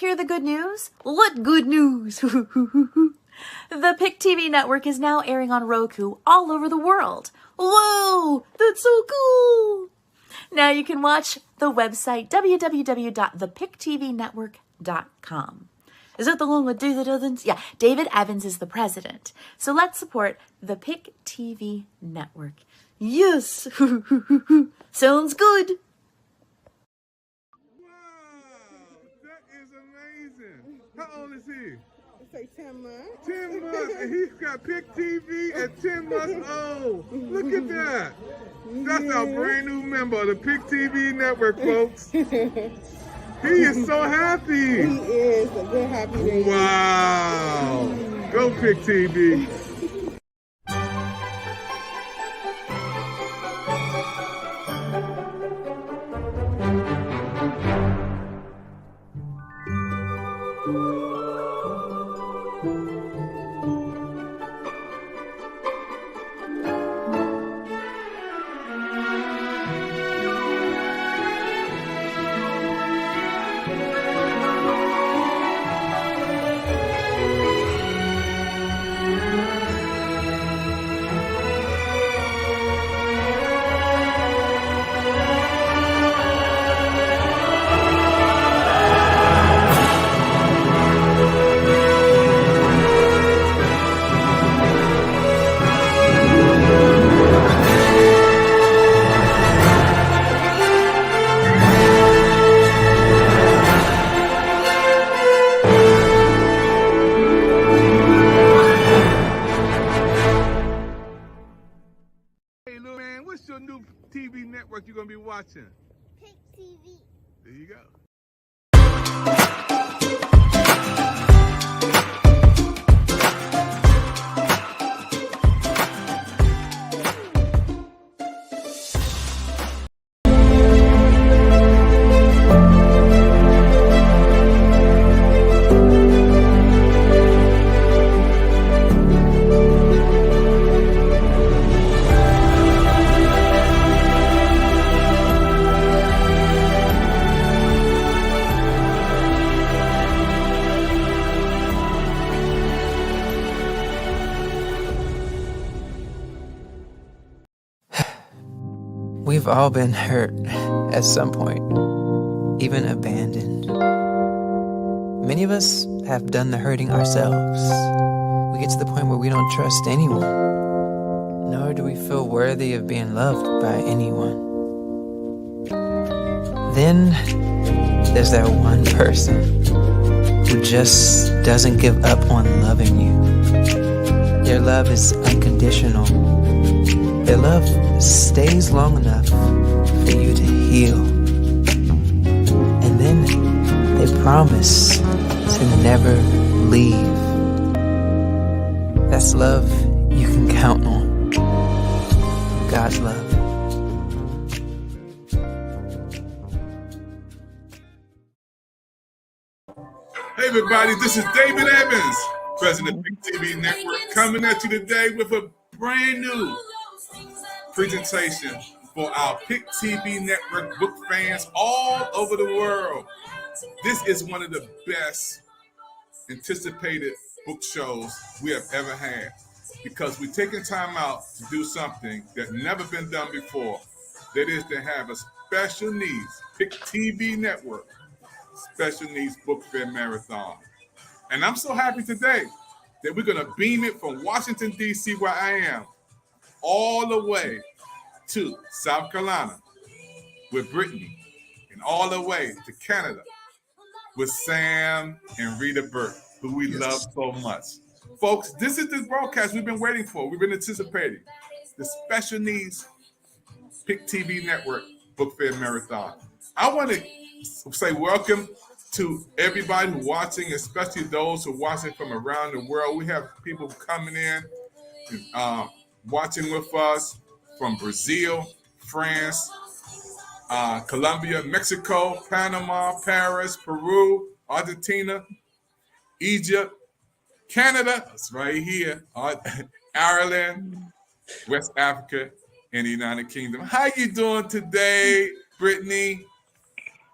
hear the good news? What good news? The Pick TV network is now airing on Roku all over the world. Whoa, that's so cool! Now you can watch the website www.thepicktvnetwork.com. Is that the one with David Evans? Yeah, David Evans is the president. So let's support the Pick TV network. Yes! Sounds good! Wow, that is amazing. How old is he? It's like 10 months. 10 months, and he's got Pick TV at 10 months old. Look at that. That's our brand new member of the Pick TV network, folks. He is so happy. He is a good happy baby. Wow. Go Pick TV. What's your new TV network you're going to be watching? Pick TV. There you go. We've all been hurt at some point, even abandoned. Many of us have done the hurting ourselves. We get to the point where we don't trust anyone, nor do we feel worthy of being loved by anyone. Then there's that one person who just doesn't give up on loving you. Their love is unconditional. Their love stays long enough for you to heal. And then they promise to never leave. That's love you can count on. God's love. Hey everybody, this is David Evans, President of Pick TV Network, coming at you today with a brand new presentation for our Pick TV Network book fans all over the world. This is one of the best anticipated book shows we have ever had because we're taking time out to do something that's never been done before. That is to have a special needs Pick TV Network special needs book fair marathon. And I'm so happy today that we're going to beam it from Washington, D.C., where I am, all the way to South Carolina with Brittany, and all the way to Canada with Sam and Rita Burke, who we love so much. Folks, this is the broadcast we've been waiting for. We've been anticipating the Special Needs Pick TV Network Book Fair Marathon. I want to say welcome to everybody who's watching, especially those who are watching from around the world. We have people coming in and watching with us from Brazil, France, Colombia, Mexico, Panama, Paris, Peru, Argentina, Egypt, Canada, that's right here, Ireland, West Africa, and the United Kingdom. How you doing today, Brittany?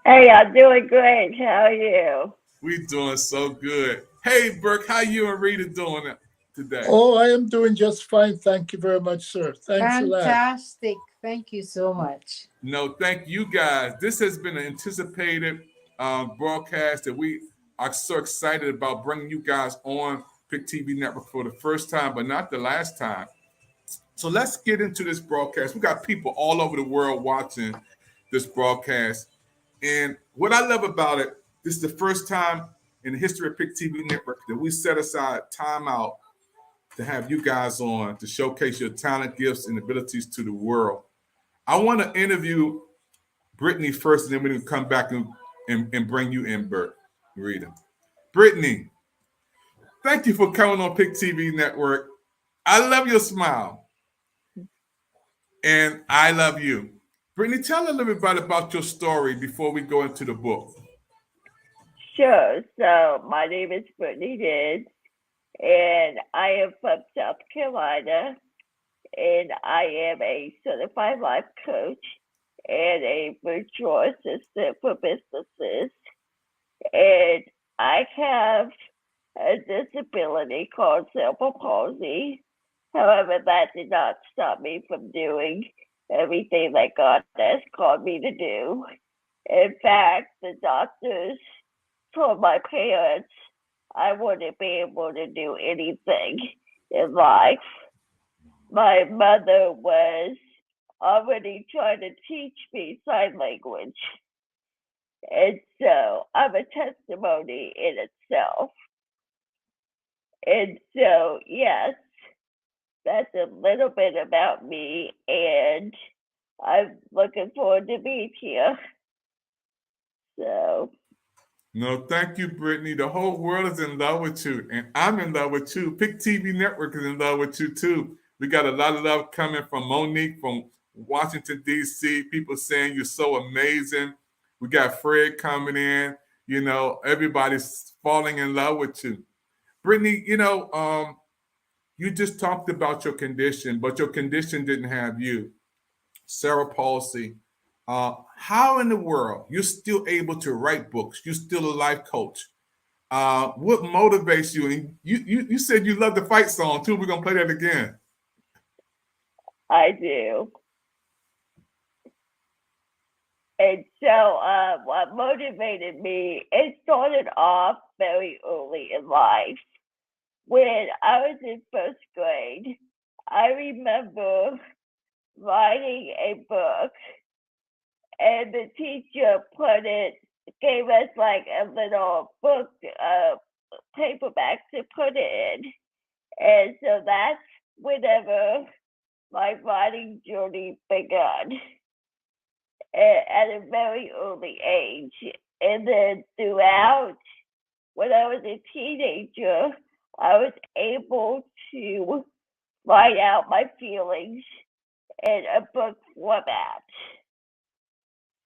Hey, I'm doing great. How are you? We doing so good. Hey, Burke, how you and Rita doing today? Oh, I am doing just fine. Thank you very much, sir. Thanks a lot. Fantastic. Thank you so much. No, thank you guys. This has been an anticipated broadcast that we are so excited about bringing you guys on Pick TV Network for the first time, but not the last time. So let's get into this broadcast. We got people all over the world watching this broadcast. And what I love about it, this is the first time in the history of Pick TV Network that we set aside time out to have you guys on to showcase your talent, gifts, and abilities to the world. I want to interview Brittany first, and then we're going to come back and bring you in, Bert, Rita. Brittany, thank you for coming on Pick TV Network. I love your smile. And I love you. Brittany, tell a little bit about your story before we go into the book. Sure. So my name is Brittany Did, and I am from South Carolina, and I am a certified life coach and a virtual assistant for businesses. And I have a disability called cerebral palsy. However, that did not stop me from doing everything that God has called me to do. In fact, the doctors told my parents I wouldn't be able to do anything in life. My mother was already trying to teach me sign language. And so I'm a testimony in itself. And so, yes, that's a little bit about me, and I'm looking forward to being here. So. No, thank you, Brittany. The whole world is in love with you, and I'm in love with you. Pick TV Network is in love with you, too. We got a lot of love coming from Monique from Washington, D.C. People saying you're so amazing. We got Fred coming in. You know, everybody's falling in love with you. Brittany, you just talked about your condition, but your condition didn't have you. Cerebral palsy. How in the world you're still able to write books? You're still a life coach. What motivates you? And you said you love the fight song too. We're gonna play that again. I do. And so what motivated me, it started off very early in life. When I was in first grade, I remember writing a book, and the teacher gave us like a little book, paperback to put it in. And so that's whenever my writing journey began at a very early age. And then throughout, when I was a teenager, I was able to write out my feelings in a book format.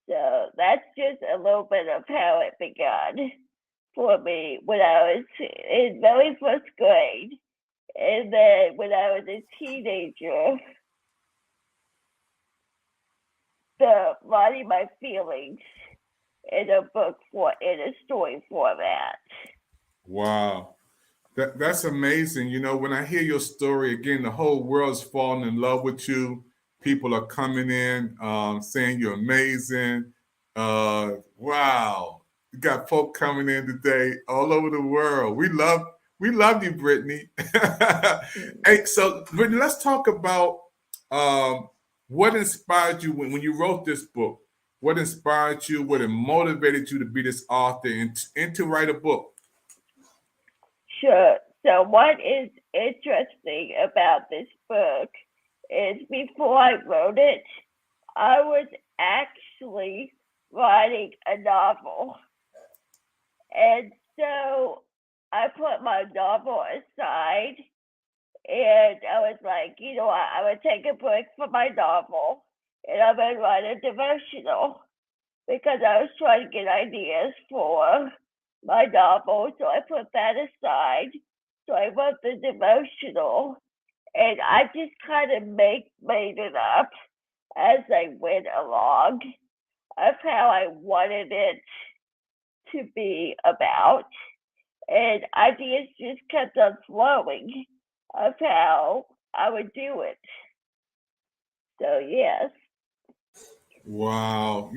So that's just a little bit of how it began for me when I was in very first grade. And then when I was a teenager, writing my feelings in a story format. Wow. That's amazing. You know, when I hear your story, again, the whole world's falling in love with you. People are coming in saying you're amazing. Wow. You got folk coming in today all over the world. We love you, Brittany. Hey, so Brittany, let's talk about what inspired you when you wrote this book. What inspired you? What motivated you to be this author and to write a book? Sure. So what is interesting about this book is before I wrote it, I was actually writing a novel. And so I put my novel aside, and I was like, I would take a break from my novel, and I would write a devotional because I was trying to get ideas for my novel. So I put that aside. So I wrote the devotional, and I just kind of made it up as I went along of how I wanted it to be about. And ideas just kept on flowing of how I would do it. So, yes. Wow.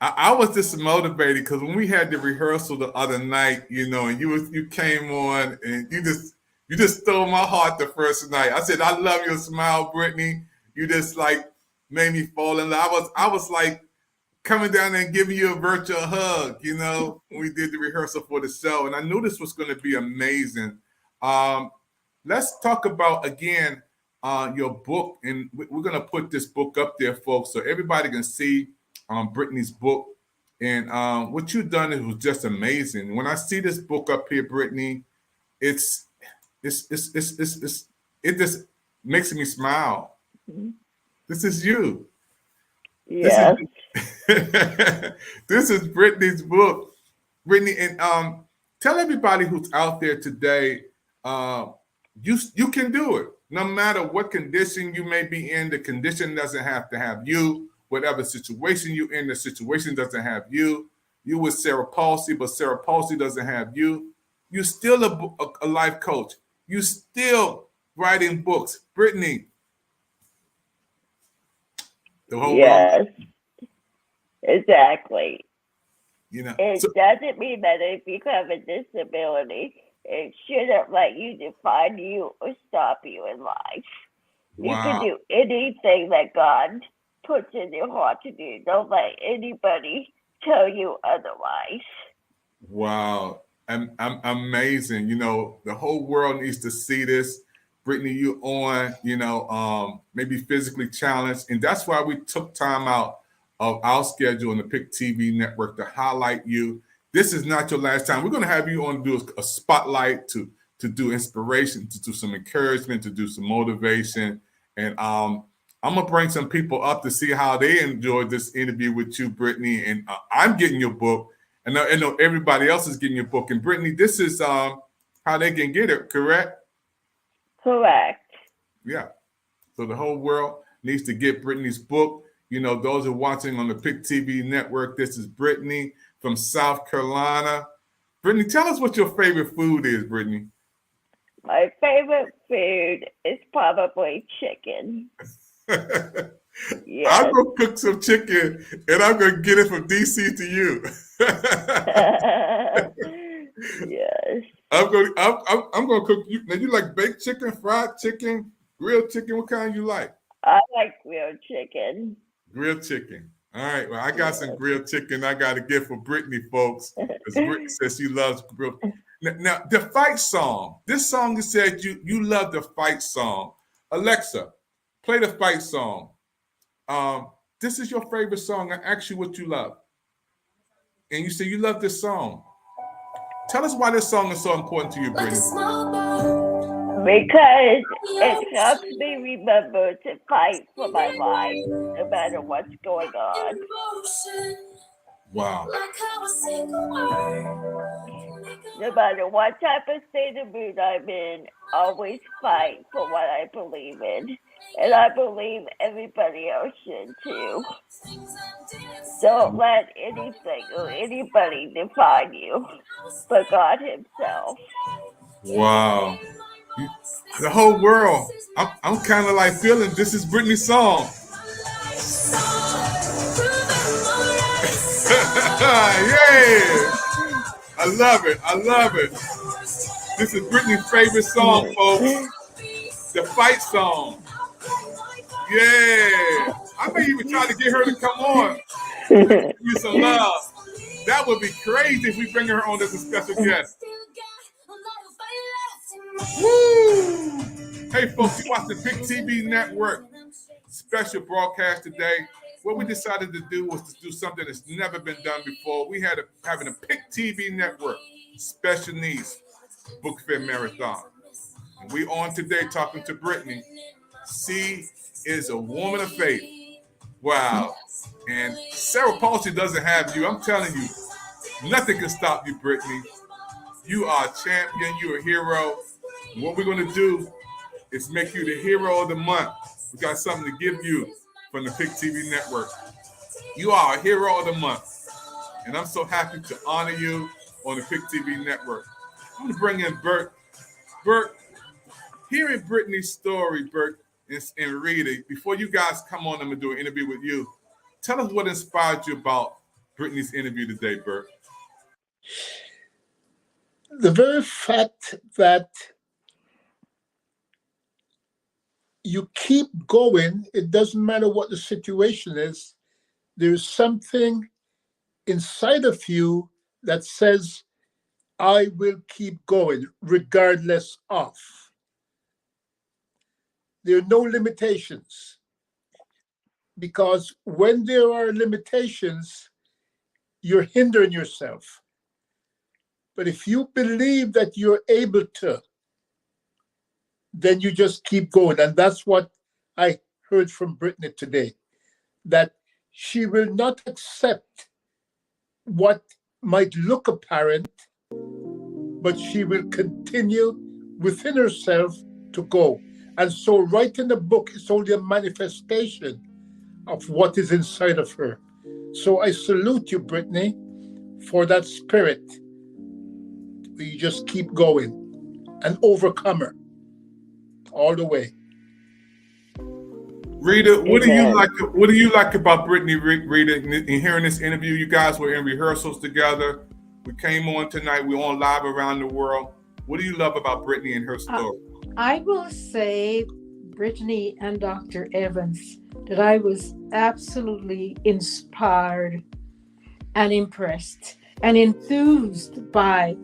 I was just motivated because when we had the rehearsal the other night, and you came on and you just stole my heart the first night. I said, I love your smile, Brittany. You just like made me fall in love. I was like coming down there and giving you a virtual hug, when we did the rehearsal for the show. And I knew this was going to be amazing. Let's talk about, again, your book. And we're going to put this book up there, folks, so everybody can see Brittany's book. And what you've done was just amazing. When I see this book up here, Brittany, it just makes me smile. Mm-hmm. This is you. Yes. This is Brittany's book. Brittany, and tell everybody who's out there today, you can do it. No matter what condition you may be in, the condition doesn't have to have you. Whatever situation you're in, the situation doesn't have you. You with Cerebral Palsy, but Cerebral Palsy doesn't have you. You're still a life coach. You still writing books. Brittany. The whole world. Exactly. It so, doesn't mean that if you have a disability, it shouldn't let you define you or stop you in life. Wow. You can do anything that God puts in your heart to do. Don't let anybody tell you otherwise. Wow. I'm amazing. The whole world needs to see this. Brittany, you on, maybe physically challenged. And that's why we took time out of our schedule on the PIC TV network to highlight you. This is not your last time. We're going to have you on to do a spotlight, to do inspiration, to do some encouragement, to do some motivation. And I'm going to bring some people up to see how they enjoyed this interview with you, Brittany. And I'm getting your book. And I know everybody else is getting your book. And Brittany, this is how they can get it, correct? Correct. Yeah. So the whole world needs to get Brittany's book. Those who are watching on the PIC TV network, this is Brittany from South Carolina. Brittany, tell us what your favorite food is, Brittany. My favorite food is probably chicken. Yes. I'm going to cook some chicken, and I'm going to get it from DC to you. Yes. I'm going to cook you. Now, you like baked chicken, fried chicken, grilled chicken? What kind you like? I like grilled chicken. Grilled chicken. All right. Well, I got some grilled chicken I got to get for Brittany, folks, because Brittany says she loves grilled. Now, the fight song. This song, you said you love the fight song. Alexa, play the fight song. This is your favorite song. I asked you what you love. And you say you love this song. Tell us why this song is so important to you, Brittany. Because it helps me remember to fight for my life, no matter what's going on. Wow. No matter what type of state of mood I'm in, always fight for what I believe in. And I believe everybody else should too. Don't let anything or anybody define you, but God Himself. Wow. The whole world. I'm kind of like feeling this is Brittany's song. Yeah. I love it. I love it. This is Brittany's favorite song, folks. The fight song. Yeah. I may even try to get her to come on. Give you some love. That would be crazy if we bring her on as a special guest. Woo! Hey, folks, you watch the PIC TV network special broadcast today. What we decided to do was to do something that's never been done before. We had having a PIC TV network special needs book fair marathon. And we on today talking to Brittany. She is a woman of faith. Wow. And Cerebral Palsy doesn't have you. I'm telling you, nothing can stop you, Brittany. You are a champion. You're a hero. And what we're going to do is make you the hero of the month. We got something to give you from the PIC TV network. You are a hero of the month. And I'm so happy to honor you on the Pick TV network. I'm going to bring in Burke. Burke, hearing Brittany's story, Burke and Rita, before you guys come on, I'm going to do an interview with you. Tell us what inspired you about Brittany's interview today, Burke. The very fact that you keep going, it doesn't matter what the situation is, there's something inside of you that says, I will keep going regardless of. There are no limitations, because when there are limitations, you're hindering yourself. But if you believe that you're able to, then you just keep going. And that's what I heard from Brittany today, that she will not accept what might look apparent, but she will continue within herself to go. And so writing the book is only a manifestation of what is inside of her. So I salute you, Brittany, for that spirit. You just keep going, an overcomer all the way. Rita, what do you like about Brittany, Rita, in hearing this interview? You guys were in rehearsals together. We came on tonight. We're on live around the world. What do you love about Brittany and her story? I will say, Brittany and Dr. Evans, that I was absolutely inspired and impressed and enthused by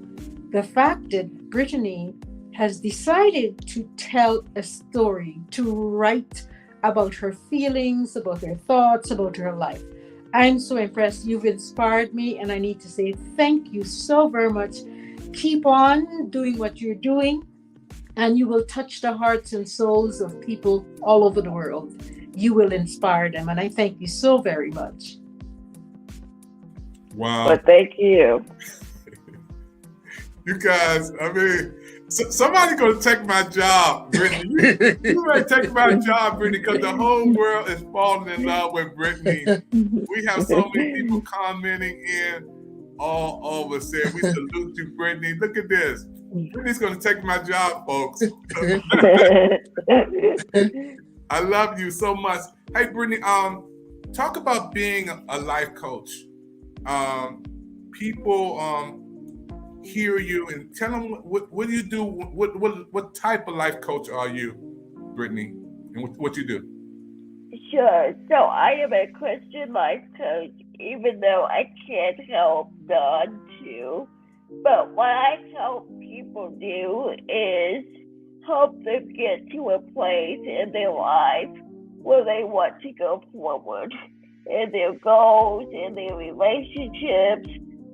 the fact that Brittany has decided to tell a story, to write about her feelings, about her thoughts, about her life. I'm so impressed. You've inspired me, and I need to say thank you so very much. Keep on doing what you're doing, and you will touch the hearts and souls of people all over the world. You will inspire them, and I thank you so very much. Wow. Well, thank you. You guys, I mean, somebody's going to take my job, Brittany. You better take my job, Brittany, because the whole world is falling in love with Brittany. We have so many people commenting in all over saying, we salute you, Brittany. Look at this. Brittany's going to take my job, folks. I love you so much. Hey, Brittany, talk about being a life coach. People hear you and tell them what do you do? What type of life coach are you, Brittany, and what you do? Sure. So I am a Christian life coach, even though I can't help none to. But what I help people do is help them get to a place in their life where they want to go forward in their goals, in their relationships,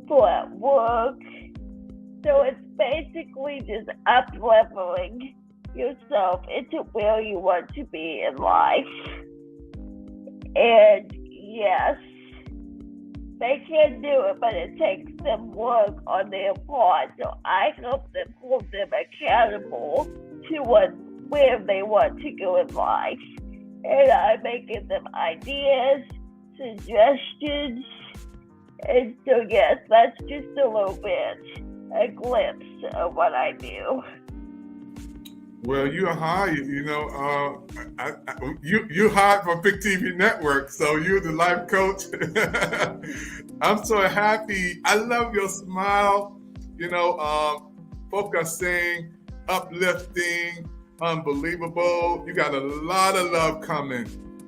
for at work. So it's basically just up-leveling yourself into where you want to be in life. And yes, they can do it, but it takes them work on their part. So I help them hold them accountable to where they want to go in life. And I'm making them ideas, suggestions. And so yes, that's just a little bit, a glimpse of what I do. Well, you're hired, you're hired for Pick TV Network, so you're the life coach. I'm so happy. I love your smile. Folks are saying uplifting, unbelievable. You got a lot of love coming.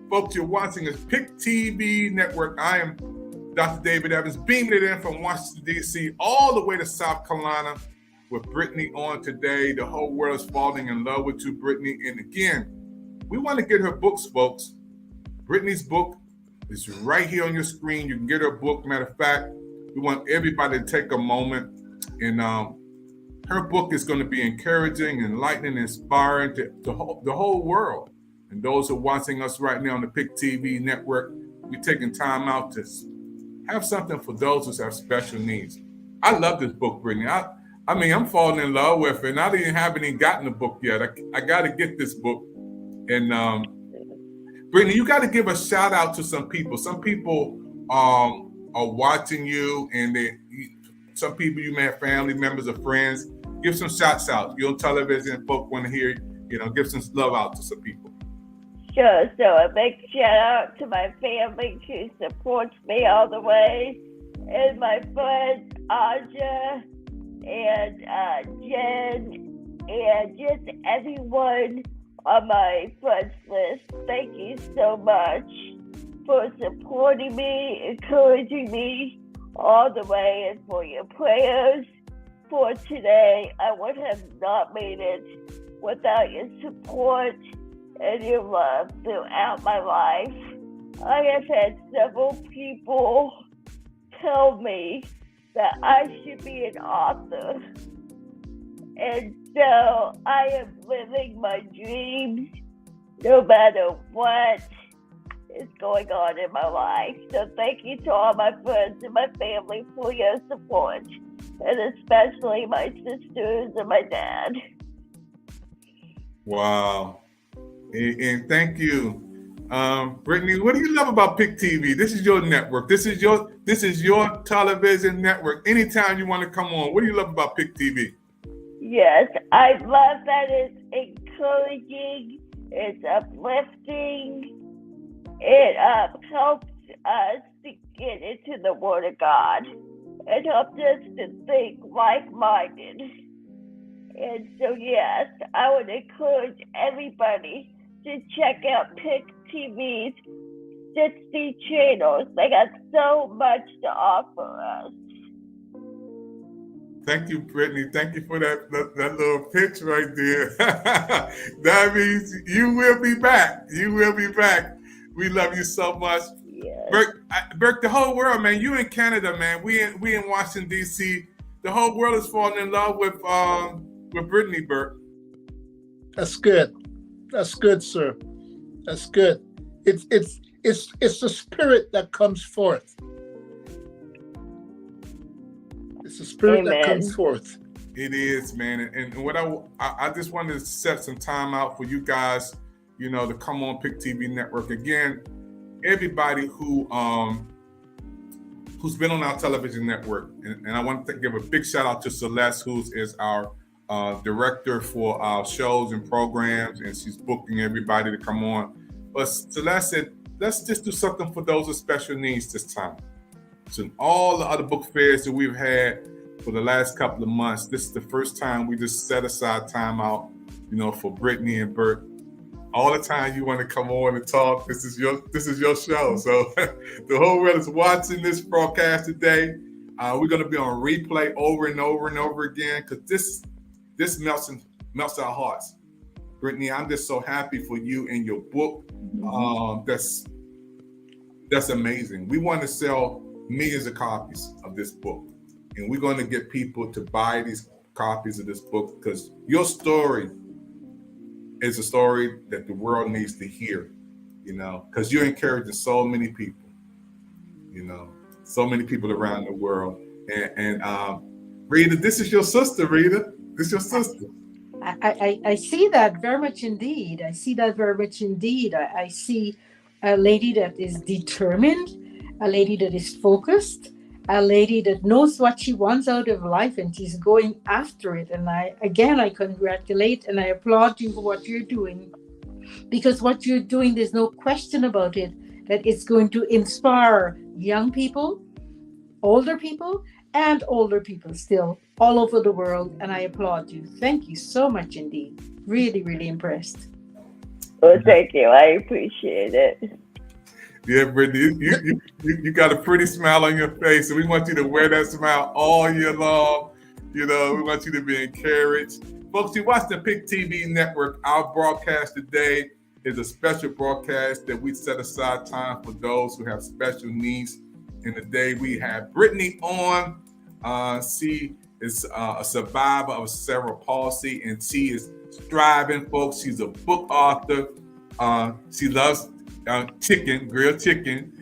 Folks, you're watching the Pick TV Network. I am Dr. David Evans, beaming it in from Washington, D.C., all the way to South Carolina with Brittany on today. The whole world is falling in love with you, Brittany. And again, we want to get her books, folks. Brittany's book is right here on your screen. You can get her book. Matter of fact, we want everybody to take a moment. And her book is going to be encouraging, enlightening, inspiring to the whole world. And those who are watching us right now on the Pick TV Network, we're taking time out to have something for those who have special needs. I love this book, Brittany. I mean, I'm falling in love with it, and I haven't even gotten the book yet. I got to get this book. And Brittany, you got to give a shout out to some people. Some people are watching you, and some people you may have family members or friends, give some shouts out. Your television folk want to hear, give some love out to some people. Sure. So a big shout out to my family who supports me all the way, and my friends Aja and Jen, and just everyone on my friends list. Thank you so much for supporting me, encouraging me all the way, and for your prayers for today. I would have not made it without your support and your love throughout my life. I have had several people tell me that I should be an author. And so I am living my dreams no matter what is going on in my life. So thank you to all my friends and my family for your support, and especially my sisters and my dad. Wow. And thank you. Brittany, what do you love about PIC TV? This is your network. This is your television network. Anytime you want to come on, what do you love about PIC TV? Yes, I love that it's encouraging, it's uplifting, it helps us to get into the Word of God. It helps us to think like-minded. And so, yes, I would encourage everybody to check out PIC TV's 60 channels. They got so much to offer us. Thank you, Brittany. Thank you for that little pitch right there. That means you will be back. You will be back. We love you so much. Yes. Burke, the whole world, man. You in Canada, man. We in Washington, D.C. The whole world is falling in love with Brittany, Burke. That's good. That's good, sir. That's good. It's the spirit that comes forth. It's the spirit that comes forth. It is, man. And what I just wanted to set some time out for you guys, to come on PIC TV Network. Again, everybody who's been on our television network, and I want to give a big shout out to Celeste, who is our director for our shows and programs, and she's booking everybody to come on. But Celeste said, let's just do something for those with special needs this time. So in all the other book fairs that we've had for the last couple of months, this is the first time we just set aside time out, for Brittany and Burke. All the time you want to come on and talk, this is your show. So the whole world is watching this broadcast today. We're going to be on replay over and over and over again, because this melts our hearts. Brittany, I'm just so happy for you and your book. That's amazing. We want to sell millions of copies of this book, and we're going to get people to buy these copies of this book, because your story is a story that the world needs to hear, because you're encouraging so many people, so many people around the world. And Rita, this is your sister, Rita. This is your sister. I see that very much indeed. I see a lady that is determined, a lady that is focused, a lady that knows what she wants out of life, and she's going after it. And I congratulate and I applaud you for what you're doing, because what you're doing, there's no question about it, that it's going to inspire young people, older people still all over the world. And I applaud you. Thank you so much indeed. Really, really impressed. Well, thank you. I appreciate it. Yeah, Brittany, you got a pretty smile on your face, and we want you to wear that smile all year long. We want you to be encouraged. Folks, you watch the PIC TV Network. Our broadcast today is a special broadcast that we set aside time for those who have special needs. And today we have Brittany on. She is a survivor of cerebral palsy, and she is striving, folks. She's a book author. She loves grilled chicken.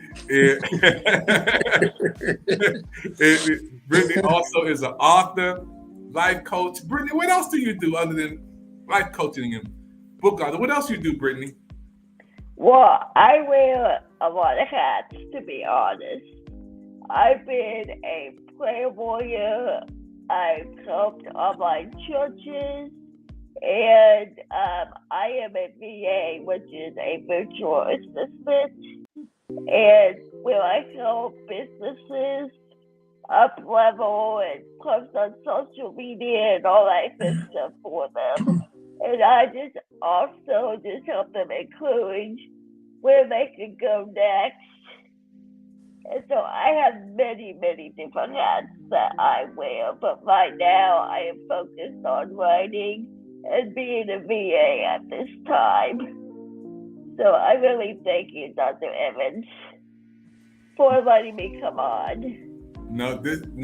Brittany also is an author, life coach. Brittany, what else do you do other than life coaching and book author? What else do you do, Brittany? Well, I wear a lot of hats, to be honest. I've been a prayer warrior. I've helped online churches, and I am a VA, which is a virtual assistant, and where I help businesses up level and post on social media and all that good stuff for them. And I just also just help them encourage where they can go next. And so I have many, many different hats that I wear, but right now I am focused on writing and being a VA at this time. So I really thank you, Dr. Evans, for letting me come on. No,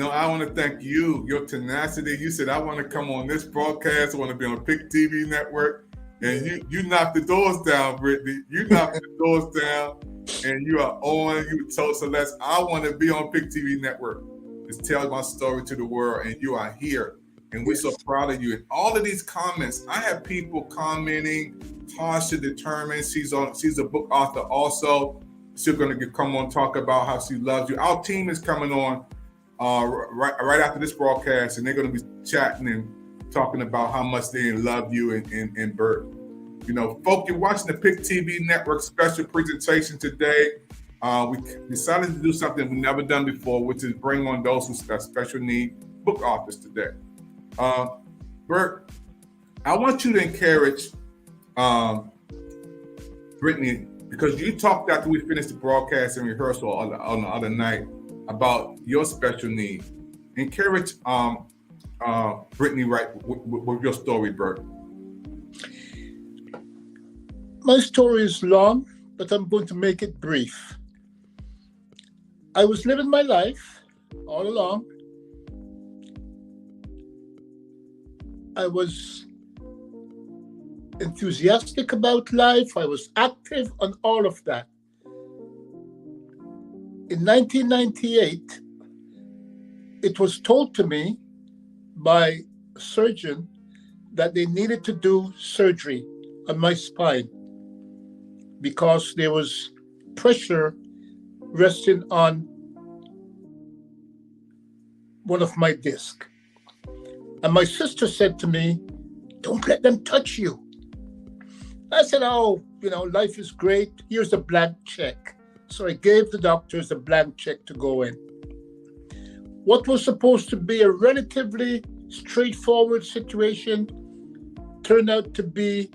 I want to thank you, your tenacity. You said, I want to come on this broadcast. I want to be on PIC TV network. And you knocked the doors down, Brittany. You knocked the doors down, and you are on. You told Celeste, I want to be on PIC TV network. Just tell my story to the world, and you are here. And we're so proud of you. And all of these comments, I have people commenting. Tasha determined she's a book author also. She's going to come on talk about how she loves you. Our team is coming on right after this broadcast, and they're going to be chatting and talking about how much they love you and Burke. You know, folks, you're watching the PIC TV Network special presentation today. We decided to do something we've never done before, which is bring on those who have special need book authors today. Burke, I want you to encourage Brittany, because you talked after we finished the broadcast and rehearsal on the other night about your special need. Encourage Brittany right with your story, Burke. My story is long, but I'm going to make it brief. I was living my life all along. I was enthusiastic about life. I was active on all of that. In 1998, it was told to me by a surgeon that they needed to do surgery on my spine because there was pressure resting on one of my discs. And my sister said to me, don't let them touch you. I said, oh, life is great. Here's a blank check. So I gave the doctors a blank check to go in. What was supposed to be a relatively straightforward situation turned out to be,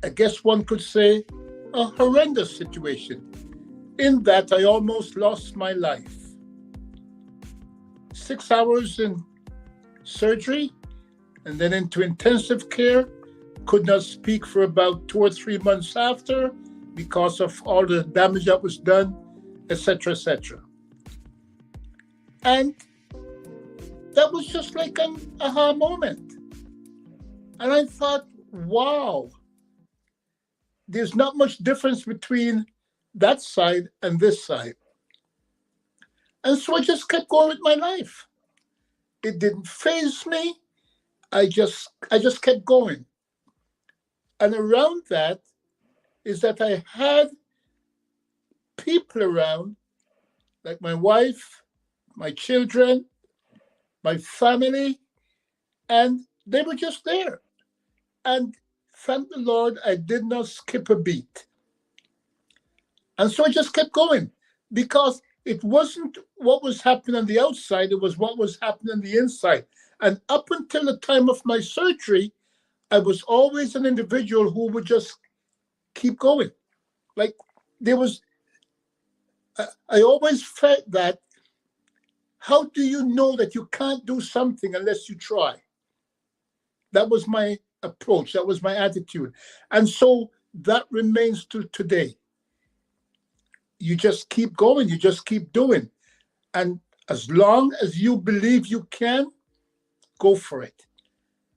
I guess one could say, a horrendous situation, in that I almost lost my life. 6 hours in surgery and then into intensive care. Could not speak for about 2 or 3 months after because of all the damage that was done, etc., etc. And that was just like an aha moment. And I thought, wow, there's not much difference between that side and this side. And so I just kept going with my life. It didn't faze me. I just kept going. And around that is that I had people around, like my wife, my children, my family, and they were just there. And thank the Lord, I did not skip a beat. And so I just kept going because it wasn't what was happening on the outside, it was what was happening on the inside. And up until the time of my surgery, I was always an individual who would just keep going. Like I always felt that, how do you know that you can't do something unless you try? That was my approach. That was my attitude. And so that remains to today. You just keep going. You just keep doing. And as long as you believe you can, go for it.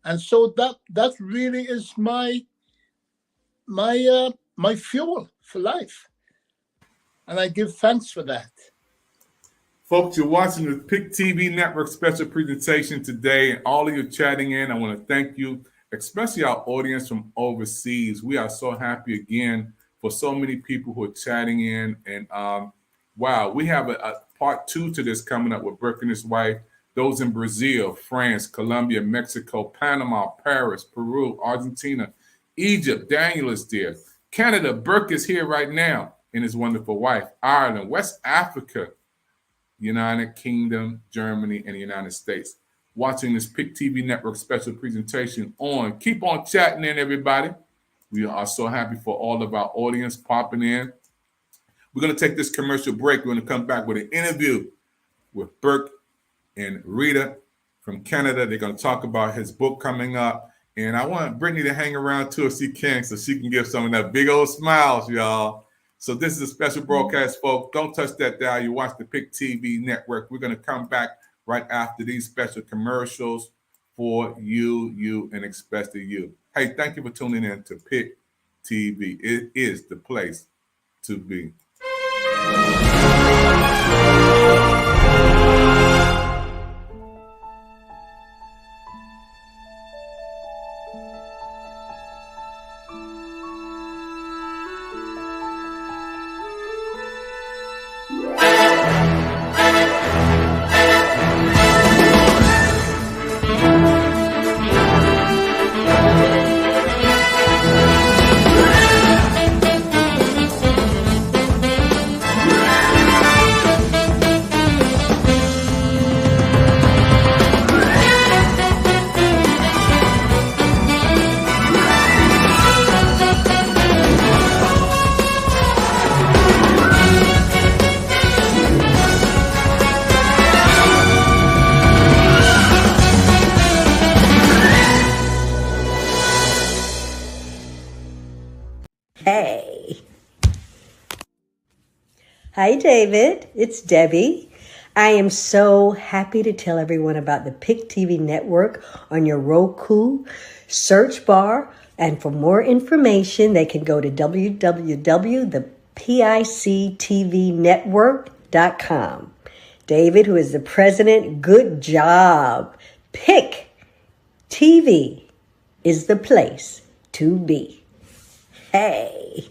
And so that really is my fuel for life. And I give thanks for that. Folks, you're watching the PIC TV Network special presentation today, and all of you chatting in. I want to thank you, especially our audience from overseas. We are so happy again for so many people who are chatting in. And wow, we have part 2 to this coming up with Burke and his wife. Those in Brazil, France, Colombia, Mexico, Panama, Paris, Peru, Argentina, Egypt. Daniel is there. Canada, Burke is here right now, and his wonderful wife. Ireland, West Africa, United Kingdom, Germany, and the United States. Watching this PIC TV Network special presentation on. Keep on chatting in, everybody. We are so happy for all of our audience popping in. We're going to take this commercial break. We're going to come back with an interview with Burke and Rita from Canada. They're going to talk about his book coming up. And I want Brittany to hang around too if she can, so she can give some of that big old smiles, y'all. So this is a special broadcast, folks. Don't touch that dial. You watch the PIC TV Network. We're going to come back right after these special commercials for you, and especially you. Hey, thank you for tuning in to PIC TV. It is the place to be. Hey. Hi, David. It's Debbie. I am so happy to tell everyone about the PIC TV network on your Roku search bar. And for more information, they can go to www.thepictvnetwork.com. David, who is the president, good job. PIC TV is the place to be. Hey.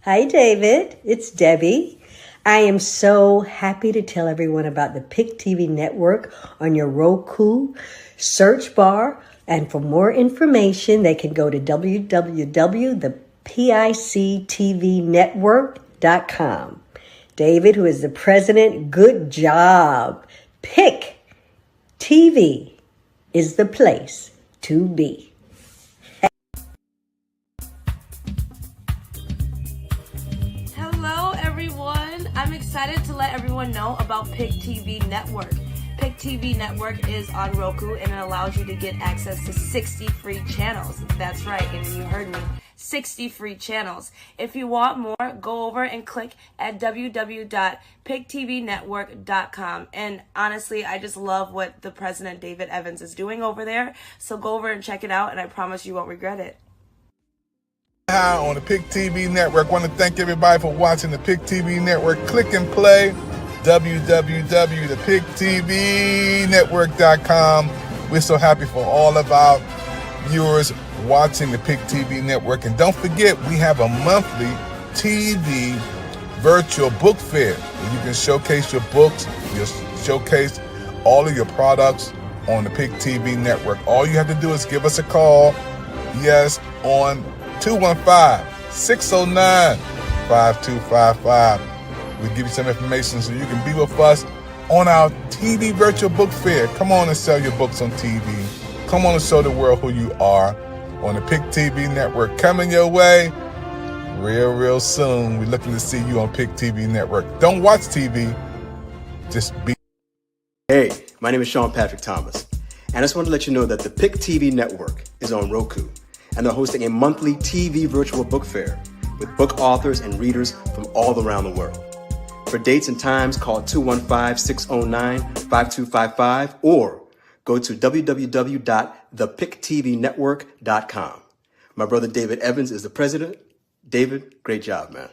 Hi, David. It's Debbie. I am so happy to tell everyone about the PIC TV network on your Roku search bar. And for more information, they can go to www.thepictvnetwork.com. David, who is the president, good job. PIC TV is the place to be. I'm excited to let everyone know about PIC TV Network. PIC TV Network is on Roku and it allows you to get access to 60 free channels. That's right, and you heard me, 60 free channels. If you want more, go over and click at www.pictvnetwork.com. And honestly, I just love what the president, David Evans, is doing over there. So go over and check it out, and I promise you won't regret it. Hi, on the PIC TV Network. I want to thank everybody for watching the PIC TV Network. Click and play www.thepictvnetwork.com. We're so happy for all of our viewers watching the PIC TV Network. And don't forget, we have a monthly TV virtual book fair where you can showcase your books, you showcase all of your products on the PIC TV Network. All you have to do is give us a call, yes, on 215-609-5255. We'll give you some information so you can be with us on our TV virtual book fair. Come on and sell your books on TV. Come on and show the world who you are on the PIC TV Network. Coming your way real soon. We're looking to see you on PIC TV Network. Don't watch TV, just be. Hey, my name is Sean Patrick Thomas, and I just want to let you know that the PIC TV Network is on Roku. And they're hosting a monthly TV virtual book fair with book authors and readers from all around the world. For dates and times, call 215-609-5255 or go to www.thepictvnetwork.com. My brother David Evans is the president. David, great job, man.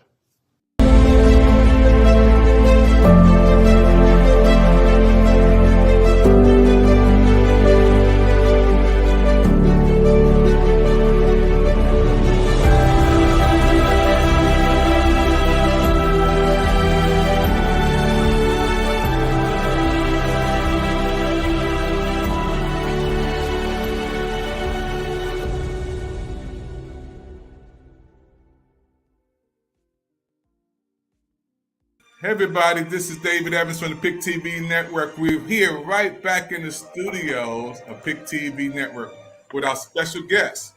Hey everybody, this is David Evans from the Pick TV Network. We're here right back in the studios of Pick TV Network with our special guest.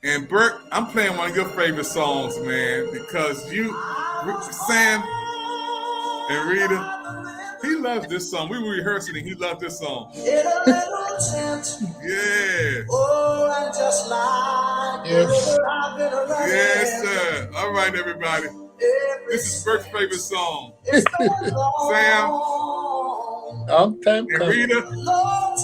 And Burke, I'm playing one of your favorite songs, man, because you, Sam and Rita, he loves this song. We were rehearsing and he loved this song. Yeah. Oh, I just like Yes, sir. All right, everybody. This is Burke's favorite song. Sam Time and Rita.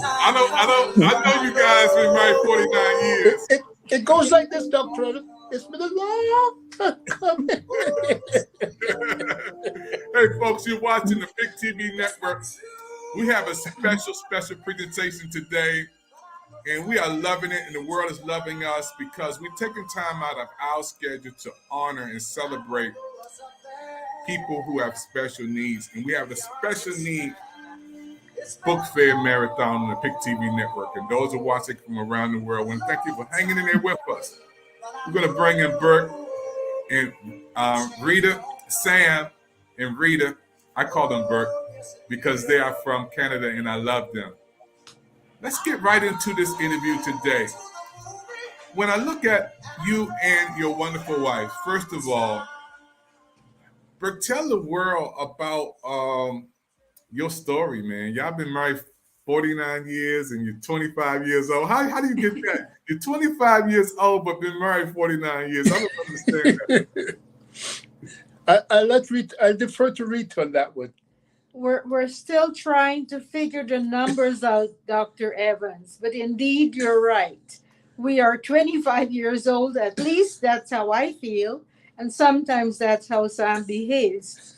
I know you guys been married 49 years. It goes like this, Dr. Evans. It's been a long time coming. Hey, folks, you're watching the Pick TV Network. We have a special presentation today, and we are loving it, and the world is loving us because we're taking time out of our schedule to honor and celebrate people who have special needs. And we have the special need book fair marathon on the Pick TV Network. And those who are watching from around the world, and thank you for hanging in there with us. We're going to bring in Burke and Rita, Sam and Rita. I call them Burke because they are from Canada and I love them. Let's get right into this interview today. When I look at you and your wonderful wife, first of all, Burke, tell the world about your story, man. Y'all been married 49 years and you're 25 years old. How do you get that? You're 25 years old but been married 49 years. I don't understand that. I defer to Rita on that one. We're still trying to figure the numbers out, Dr. Evans, but indeed you're right. We are 25 years old, at least that's how I feel, and sometimes that's how Sam behaves.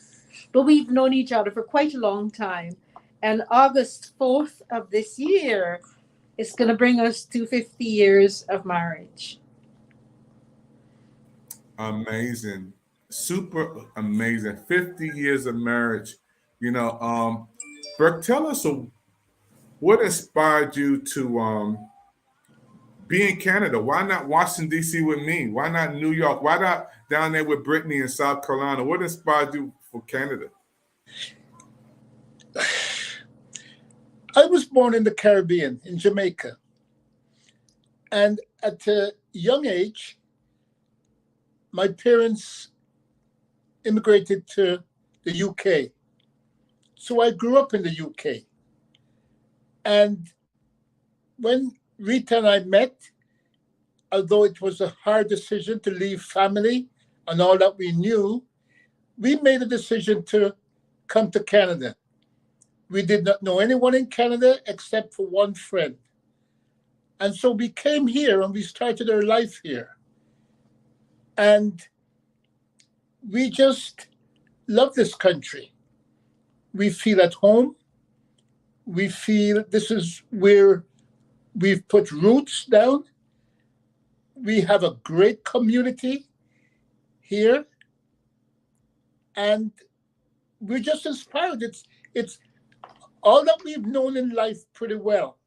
But we've known each other for quite a long time, and August 4th of this year is going to bring us to 50 years of marriage. Amazing. Super amazing. 50 years of marriage. You know, Burke, tell us what inspired you to be in Canada? Why not Washington, D.C. with me? Why not New York? Why not down there with Brittany in South Carolina? What inspired you for Canada? I was born in the Caribbean, in Jamaica. And at a young age, my parents immigrated to the UK. So I grew up in the UK. And when Rita and I met, although it was a hard decision to leave family and all that we knew, we made a decision to come to Canada. We did not know anyone in Canada except for one friend. And so we came here and we started our life here. And we just love this country. We feel at home. We feel this is where we've put roots down. We have a great community here. And we're just inspired. It's all that we've known in life pretty well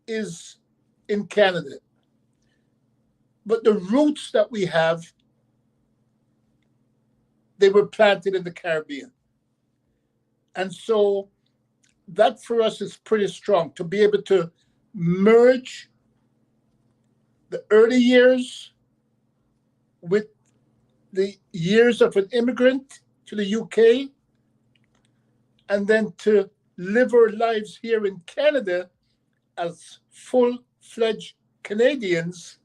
is in Canada. But the roots that we have, they were planted in the Caribbean. And so that for us is pretty strong, to be able to merge the early years with the years of an immigrant to the UK, and then to live our lives here in Canada as full-fledged Canadians.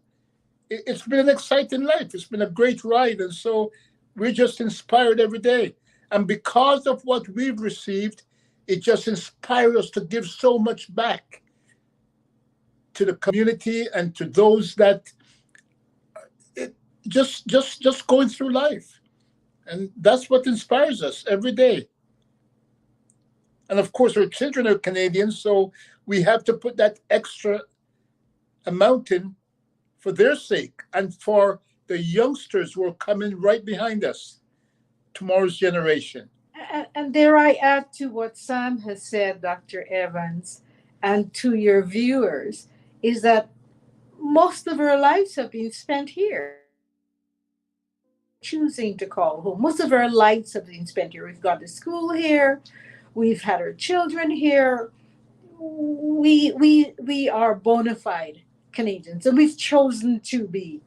It's been an exciting life. It's been a great ride. And so we're just inspired every day. And because of what we've received, it just inspires us to give so much back to the community and to those that just going through life. And that's what inspires us every day. And of course, our children are Canadians, so we have to put that extra amount in for their sake and for the youngsters who are coming right behind us, tomorrow's generation. And dare I add to what Sam has said, Dr. Evans, and to your viewers, is that most of our lives have been spent here. choosing to call home. Most of our lives have been spent here. We've gone to school here. We've had our children here. We are bona fide Canadians, and we've chosen to be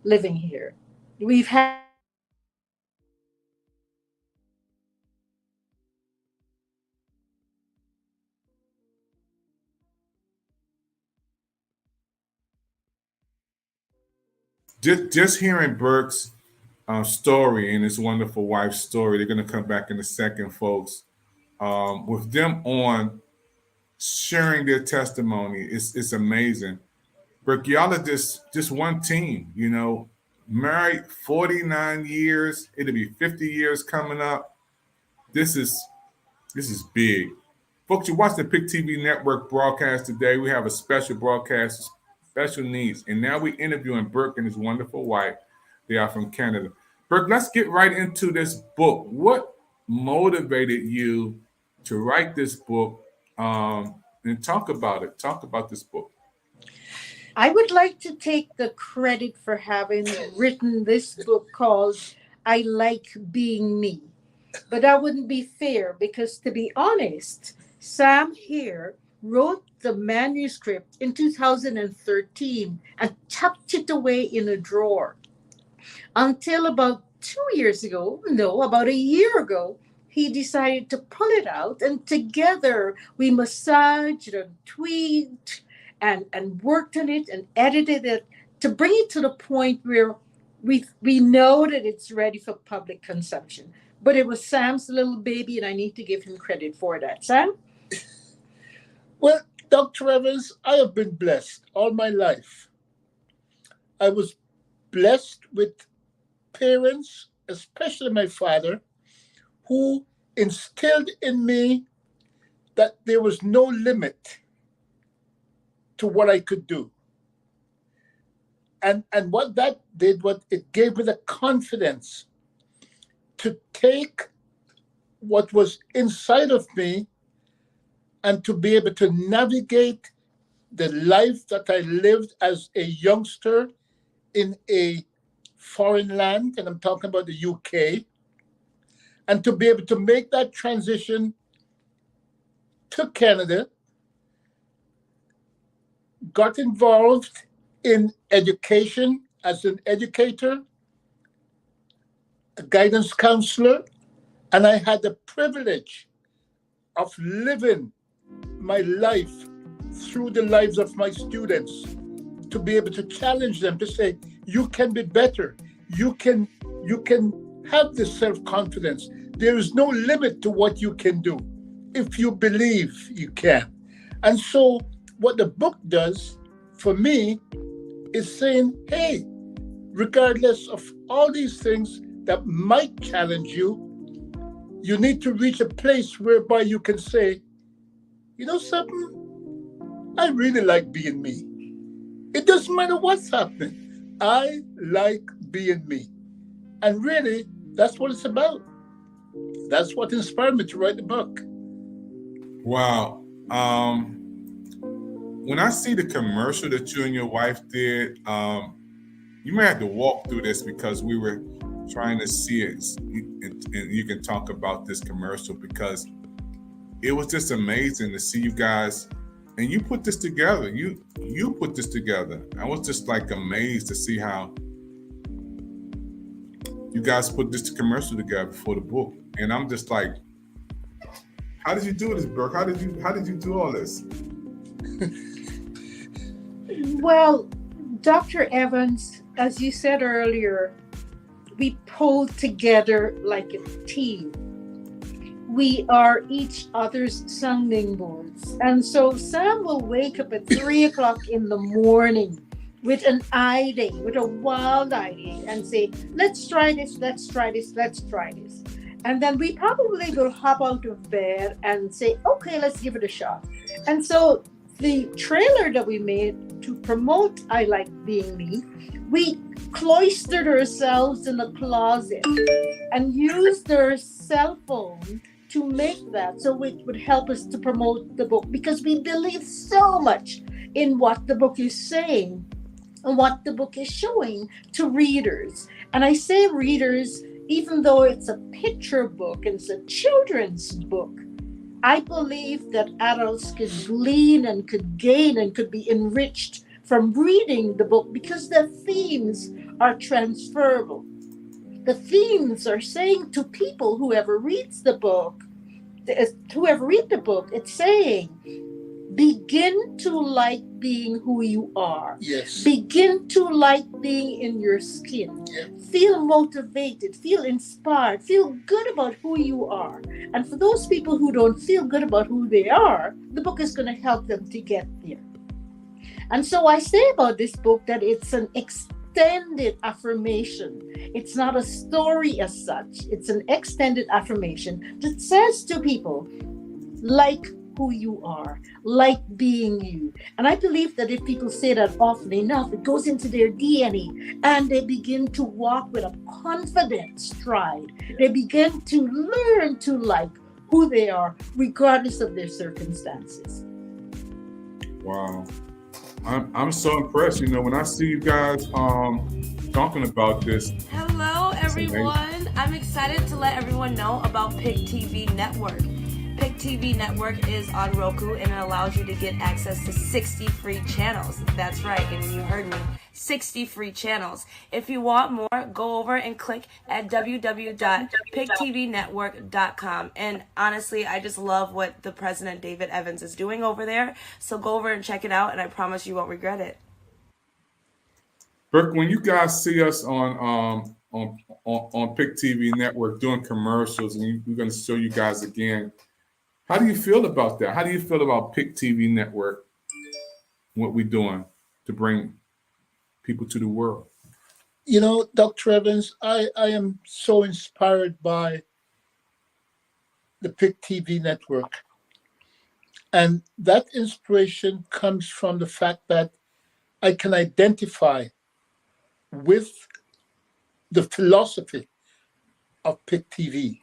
living here. We've had Just hearing Burke's story and his wonderful wife's story. They're going to come back in a second, folks. With them on sharing their testimony, it's amazing. Burke, y'all are just one team. You know, married 49 years. It'll be 50 years coming up. This is big. Folks, you watch the PIC TV network broadcast today. We have a special broadcast, special needs. And now we're interviewing Burke and his wonderful wife. They are from Canada. Burke, let's get right into this book. What motivated you to write this book and talk about it? Talk about this book. I would like to take the credit for having written this book called I Like Being Me. But that wouldn't be fair because, to be honest, Sam here wrote the manuscript in 2013 and tucked it away in a drawer until about 2 years ago, no, about a year ago, he decided to pull it out, and together we massaged and tweaked and worked on it and edited it to bring it to the point where we know that it's ready for public consumption. But it was Sam's little baby, and I need to give him credit for that. Sam? Well, Dr. Evans, I have been blessed all my life. I was blessed with parents, especially my father, who instilled in me that there was no limit to what I could do. And what that did, what it gave me the confidence to take what was inside of me and to be able to navigate the life that I lived as a youngster in a foreign land, and I'm talking about the UK, and to be able to make that transition to Canada, got involved in education as an educator, a guidance counselor, and I had the privilege of living my life through the lives of my students, to be able to challenge them, to say, you can be better. You can have this self-confidence. There is no limit to what you can do if you believe you can. And so what the book does for me is saying, hey, regardless of all these things that might challenge you, you need to reach a place whereby you can say, you know something? I really like being me. It doesn't matter what's happening. I like being me. And really, that's what it's about. That's what inspired me to write the book. Wow. When I see the commercial that you and your wife did, you may have to walk through this because we were trying to see it, and you can talk about this commercial because it was just amazing to see you guys, and you put this together. You put this together. I was just like amazed to see how you guys put this commercial together for the book, and I'm just like, how did you do this, Burke? How did you do all this? Well, Dr. Evans, as you said earlier, we pulled together like a team. We are each other's sounding boards. And so Sam will wake up at 3 o'clock in the morning with an idea, with a wild idea, and say, let's try this, let's try this, let's try this. And then we probably will hop out of bed and say, okay, let's give it a shot. And so the trailer that we made to promote I Like Being Me, we cloistered ourselves in a closet and used our cell phone to make that so it would help us to promote the book, because we believe so much in what the book is saying. and what the book is showing to readers. And I say readers, even though it's a picture book and it's a children's book, I believe that adults could glean and could gain and could be enriched from reading the book because the themes are transferable. The themes are saying to people, whoever reads the book, it's saying, begin to like being who you are. Yes. Begin to like being in your skin. Yeah. Feel motivated, feel inspired, feel good about who you are. And for those people who don't feel good about who they are, the book is going to help them to get there. And so I say about this book that it's an extended affirmation. It's not a story as such. It's an extended affirmation that says to people, like who you are, like being you. And I believe that if people say that often enough, it goes into their DNA and they begin to walk with a confident stride. They begin to learn to like who they are, regardless of their circumstances. Wow. I'm so impressed. You know, when I see you guys talking about this. Hello, everyone. I'm excited to let everyone know about PIC TV Network. PIC TV Network is on Roku and it allows you to get access to 60 free channels. That's right, and you heard me, 60 free channels. If you want more, go over and click at www.pictvnetwork.com. And honestly, I just love what the President David Evans is doing over there. So go over and check it out, and I promise you won't regret it. Burke, when you guys see us on PIC TV Network doing commercials, and we're going to show you guys again, how do you feel about that? How do you feel about PIC TV Network, what we're doing to bring people to the world? You know, Dr. Evans, I am so inspired by the PIC TV Network. And that inspiration comes from the fact that I can identify with the philosophy of PIC TV.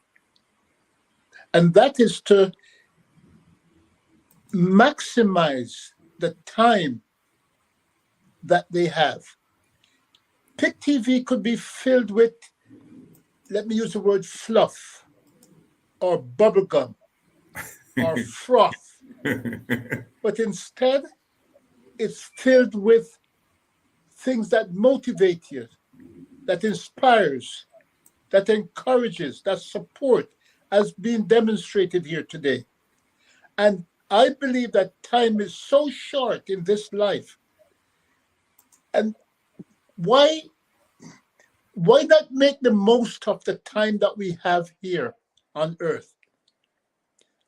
And that is to maximize the time that they have. PIC TV could be filled with, let me use the word fluff, or bubblegum, or froth. But instead, it's filled with things that motivate you, that inspires, that encourages, that support, as being demonstrated here today. And I believe that time is so short in this life. And why not make the most of the time that we have here on earth?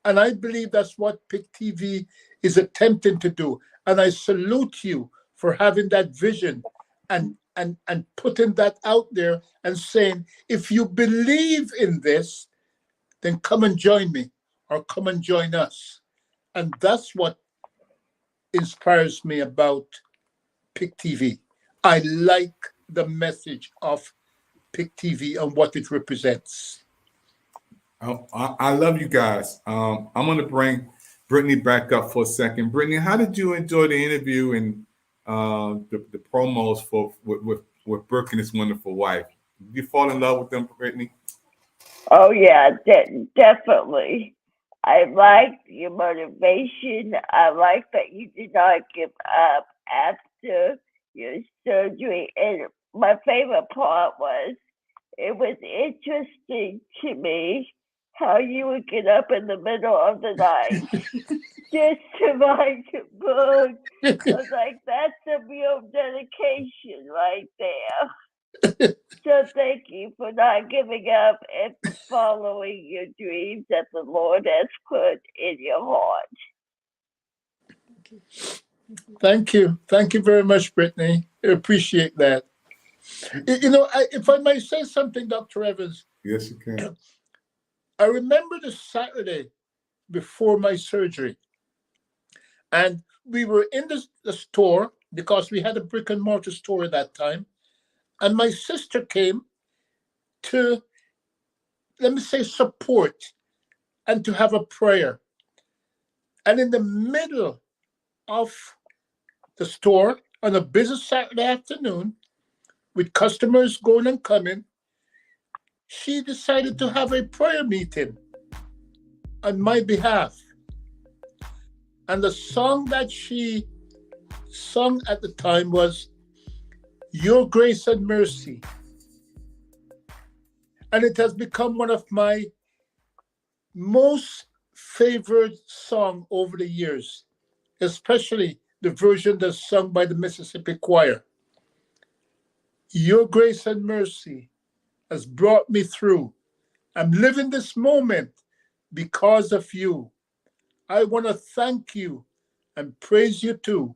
And I believe that's what PIC TV is attempting to do. And I salute you for having that vision and putting that out there and saying, if you believe in this, then come and join me or come and join us. And that's what inspires me about PIC TV. I like the message of PIC TV and what it represents. I love you guys. I'm going to bring Brittany back up for a second. Brittany, how did you enjoy the interview and the promos with Burke and his wonderful wife? Did you fall in love with them, Brittany? Oh, yeah, definitely. I liked your motivation. I like that you did not give up after your surgery. And my favorite part was, it was interesting to me how you would get up in the middle of the night just to write a book. I was like, that's a real dedication right there. So thank you for not giving up and following your dreams that the Lord has put in your heart. Thank you. Thank you very much, Brittany. I appreciate that. You know, if I might say something, Dr. Evans. Yes, you can. I remember the Saturday before my surgery. And we were in the store because we had a brick and mortar store at that time. And my sister came to, let me say, support and to have a prayer. And in the middle of the store, On a busy Saturday afternoon, with customers going and coming, she decided to have a prayer meeting on my behalf. And the song that she sung at the time was Your Grace and Mercy. And it has become one of my most favorite songs over the years, especially the version that's sung by the Mississippi Choir. Your grace and mercy has brought me through. I'm living this moment because of you. I want to thank you and praise you too.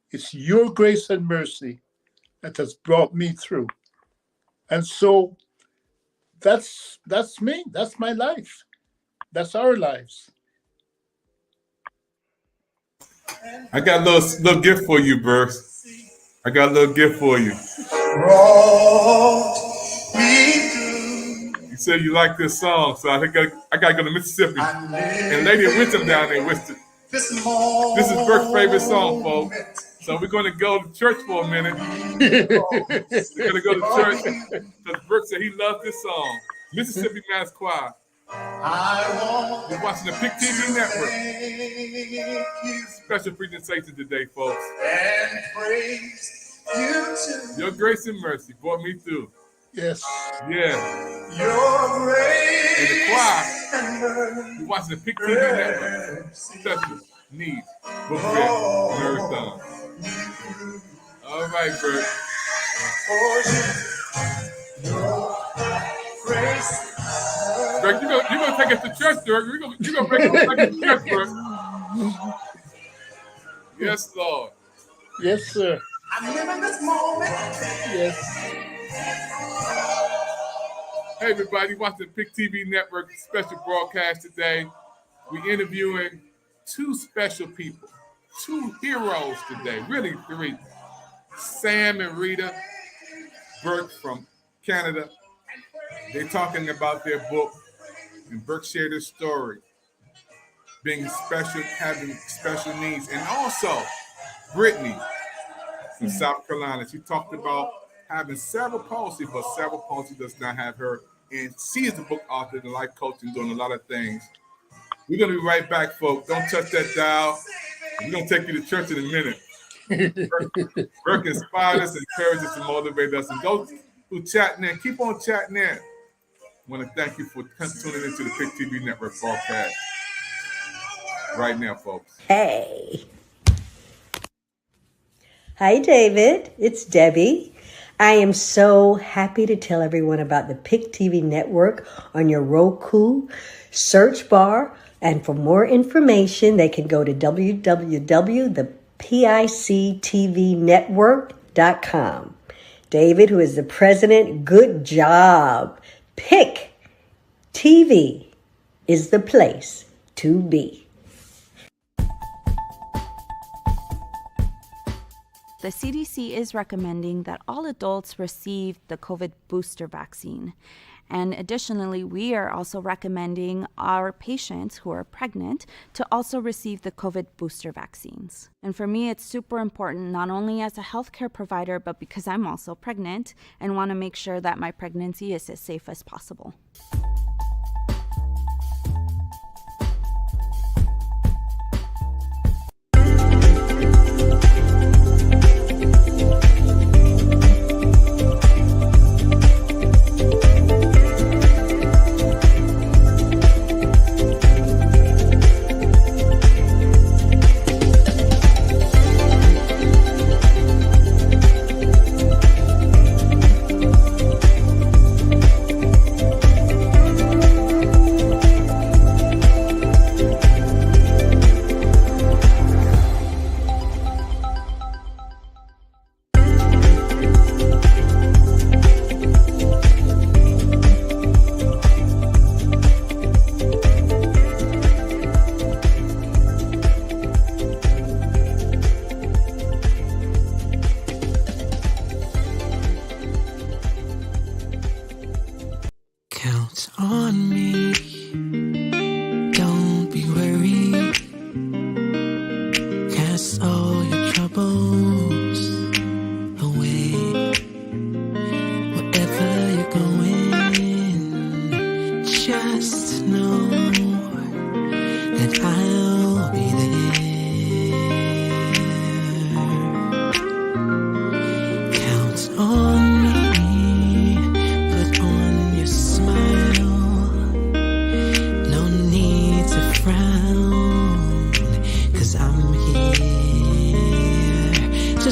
It's your grace and mercy that has brought me through. And so that's me. That's my life. That's our lives. I got a little gift for you, Burke. I got a little gift for you. You said you like this song, so I think I got to go to Mississippi. And Lady Wisdom down there, Wisdom. This is Burke's favorite song, folks. So we're going to go to church for a minute. We're going to go to church because Burke said he loved this song. Mississippi Mass Choir. You're watching the PIC TV Network. Special presentation today, folks. And praise you too. Your grace and mercy brought me through. Yes. Yeah. Your grace and the choir. You're watching the PIC TV Network. Special needs. Book fair. Marathon. All right, Bert. Bert, you're gonna take us to church, Dirk. You're gonna take us to church, Bert. Yes, Lord. Yes, sir. I'm living this moment. Yes. Hey, everybody, watching the PIC TV Network special broadcast today. We're interviewing two special people, two heroes today, really three. Sam and Rita Burke from Canada. They're talking about their book, and Burke shared his story, being special, having special needs, and also Brittany from South Carolina. She talked about having cerebral palsy, but cerebral palsy does not have her, and she is a book author and life coach and doing a lot of things. We're going to be right back, folks. Don't touch that dial. We're going to take you to church in a minute. Burke inspired us, encouraged us, and motivated us. And go through chatting in. Keep on chatting in. I want to thank you for tuning into the PIC TV Network broadcast right now, folks. Hey. Hi, David. It's Debbie. I am so happy to tell everyone about the PIC TV Network on your Roku search bar. And for more information, they can go to www.thepictvnetwork.com. David, who is the president, good job. PIC TV is the place to be. The CDC is recommending that all adults receive the COVID booster vaccine. And additionally, we are also recommending our patients who are pregnant to also receive the COVID booster vaccines. And for me, it's super important, not only as a healthcare provider, but because I'm also pregnant and want to make sure that my pregnancy is as safe as possible. Count on me, don't be worried. Cast all your troubles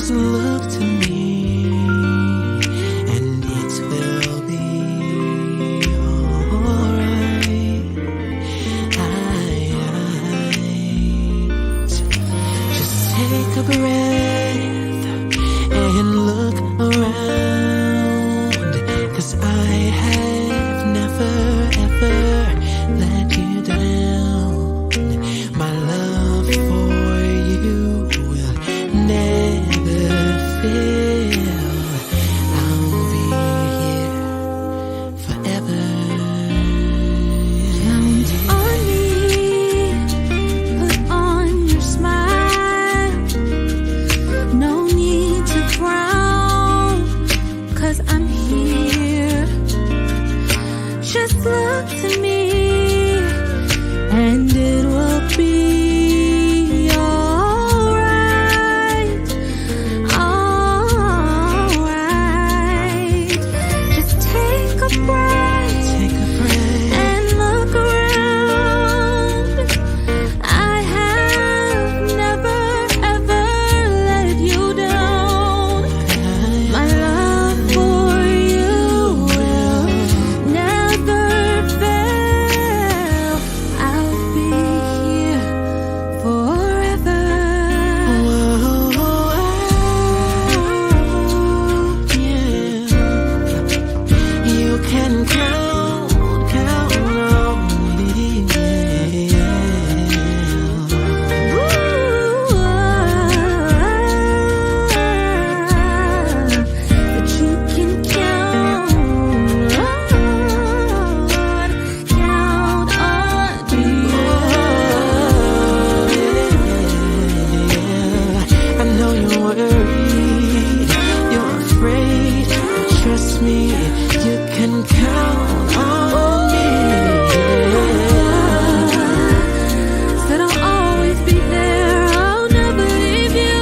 Just look to me, and it will be alright. Just take a breath and look around, 'cause I have never ever let you down. My love for you will never fail. I'll be here forever. Count on me, put on your smile. No need to frown, 'cause I'm here. Just look to me, and it will be alright. Alright. Just take a breath. Take a breath. And look around. I have never ever let you down. My love for you will never fail. I'll be here forever. You can count on me. But you can count on me. I know you're worried, you're afraid, but trust me, you can count on me. Said I'll always be there, I'll never leave you.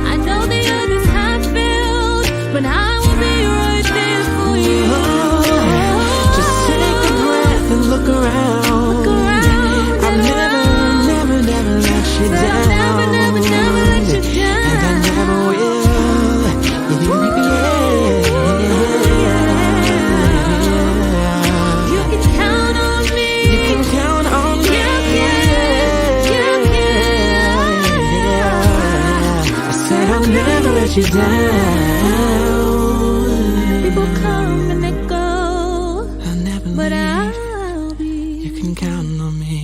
I know the others have failed, but I will be right there for you. Just take a breath and look around. I'll never let you down. Never let you down. And I never will. You can count on me. You can count on me. I said I'll never let you down. People come and they go, I'll never but leave. I'll be. You can count on me.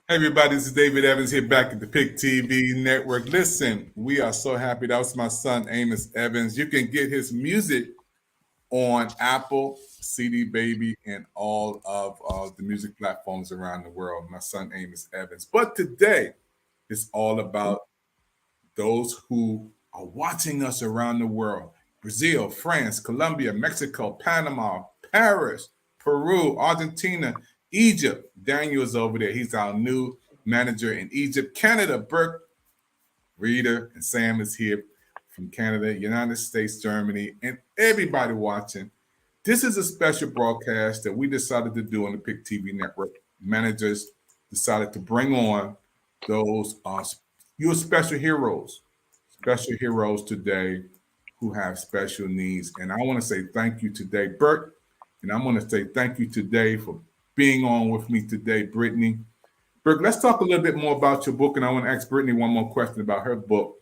Hey everybody, this is David Evans here back at the Pick TV Network. Listen, we are so happy. That was my son Amos Evans. You can get his music on Apple, CD Baby, and all of the music platforms around the world. My son Amos Evans. But today is all about those who are watching us around the world. Brazil, France, Colombia, Mexico, Panama, Paris, Peru, Argentina, Egypt. Daniel's over there. He's our new manager in Egypt. Canada, Burke, Rita, and Sam is here from Canada, United States, Germany, and everybody watching. This is a special broadcast that we decided to do on the Pick TV Network. Managers decided to bring on those your special heroes today who have special needs. And I want to say thank you today, Burke, and I want to say thank you today for being on with me today, Brittany. Burke, let's talk a little bit more about your book, and I want to ask Brittany one more question about her book.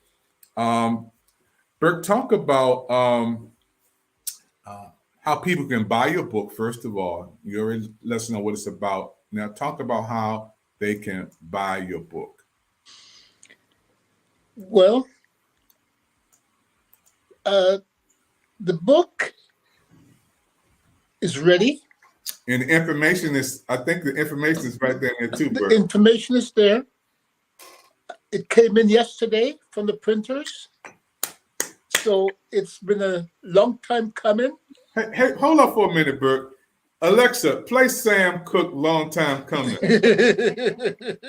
Burke, talk about how people can buy your book, first of all. You already let us know what it's about. Now talk about how they can buy your book. Well, the book is ready. And the information is, I think the information is right there too, Burke. The information is there. It came in yesterday from the printers. So it's been a long time coming. Hey, hold up for a minute, Burke. Alexa, play Sam Cooke, Long Time Coming.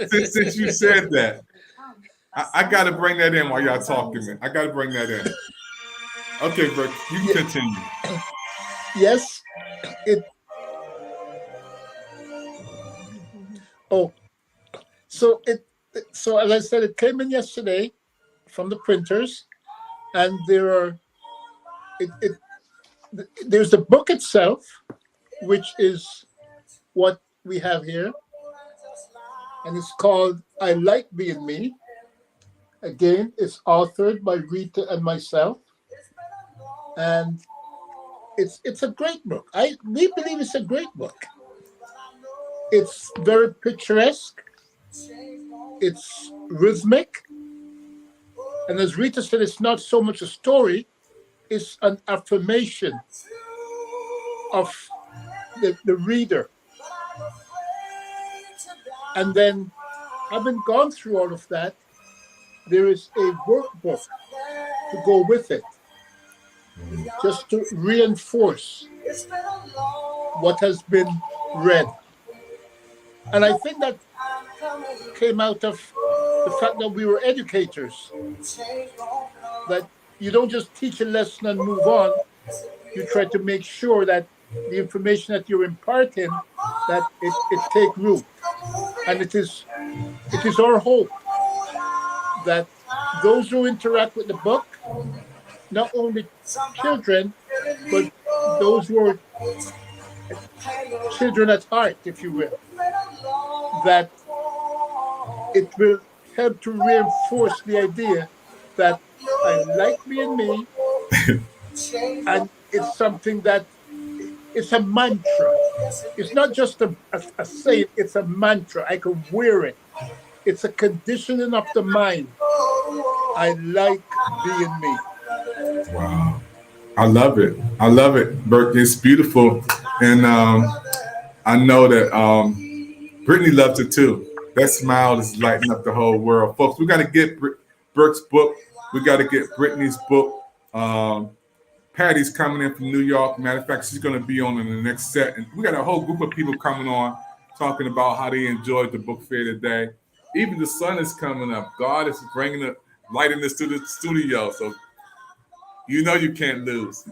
since you said that, I got to bring that in while y'all talking. I got to bring that in. Okay, Burke, you can continue. Yes, So as I said, it came in yesterday from the printers, and there's the book itself, which is what we have here, and it's called "I Like Being Me." Again, it's authored by Rita and myself, and it's a great book. We believe it's a great book. It's very picturesque. It's rhythmic, and as Rita said, it's not so much a story; it's an affirmation of the reader. And then, having gone through all of that, there is a workbook to go with it, just to reinforce what has been read. And I think that came out of the fact that we were educators, that you don't just teach a lesson and move on. You try to make sure that the information that you're imparting, that it take root. And it is our hope that those who interact with the book, not only children, but those who are children at heart, if you will, that it will help to reinforce the idea that I like being me, and it's something that it's a mantra. It's not just a saying, it's a mantra. I can wear it. It's a conditioning of the mind. I like being me. Wow. I love it. I love it, Burke. It's beautiful. And I know that Brittany loves it too. That smile is lighting up the whole world. Folks, we got to get Burke's book. We got to get Brittany's book. Patty's coming in from New York. Matter of fact, she's going to be on in the next set. And we got a whole group of people coming on talking about how they enjoyed the book fair today. Even the sun is coming up. God is bringing the light in the studio. So you know you can't lose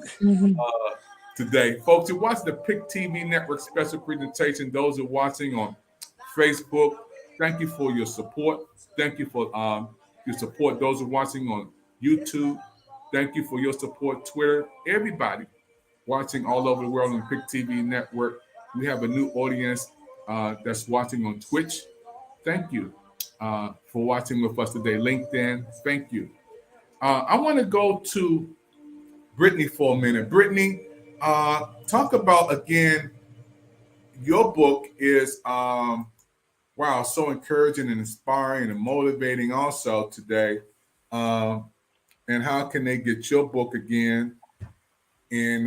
today. Folks, you watch the PIC TV Network special presentation. Those who are watching on Facebook, thank you for your support. Thank you for your support. Those who are watching on YouTube, thank you for your support. Twitter, everybody watching all over the world on PIC TV Network. We have a new audience that's watching on Twitch. Thank you for watching with us today. LinkedIn, thank you. I want to go to Brittany for a minute. Brittany, talk about, again, your book is, wow, so encouraging and inspiring and motivating also today. And how can they get your book again? And,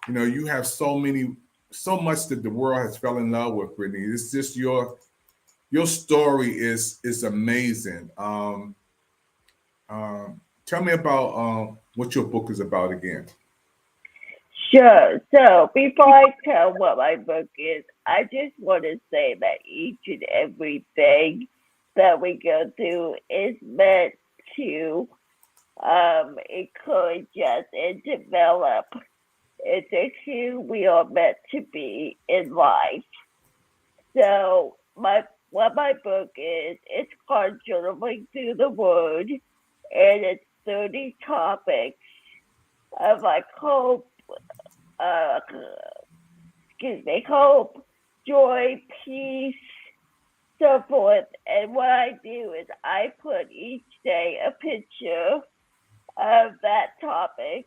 you have so much that the world has fell in love with, Brittany. It's just your story is amazing. Tell me about what your book is about again. Sure. So before I tell what my book is, I just want to say that each and everything that we go through is meant to encourage us and develop into who we are meant to be in life. So what my book is, it's called Journaling Through the Word, and it's 30 topics of like hope, joy, peace, so forth. And what I do is I put each day a picture of that topic,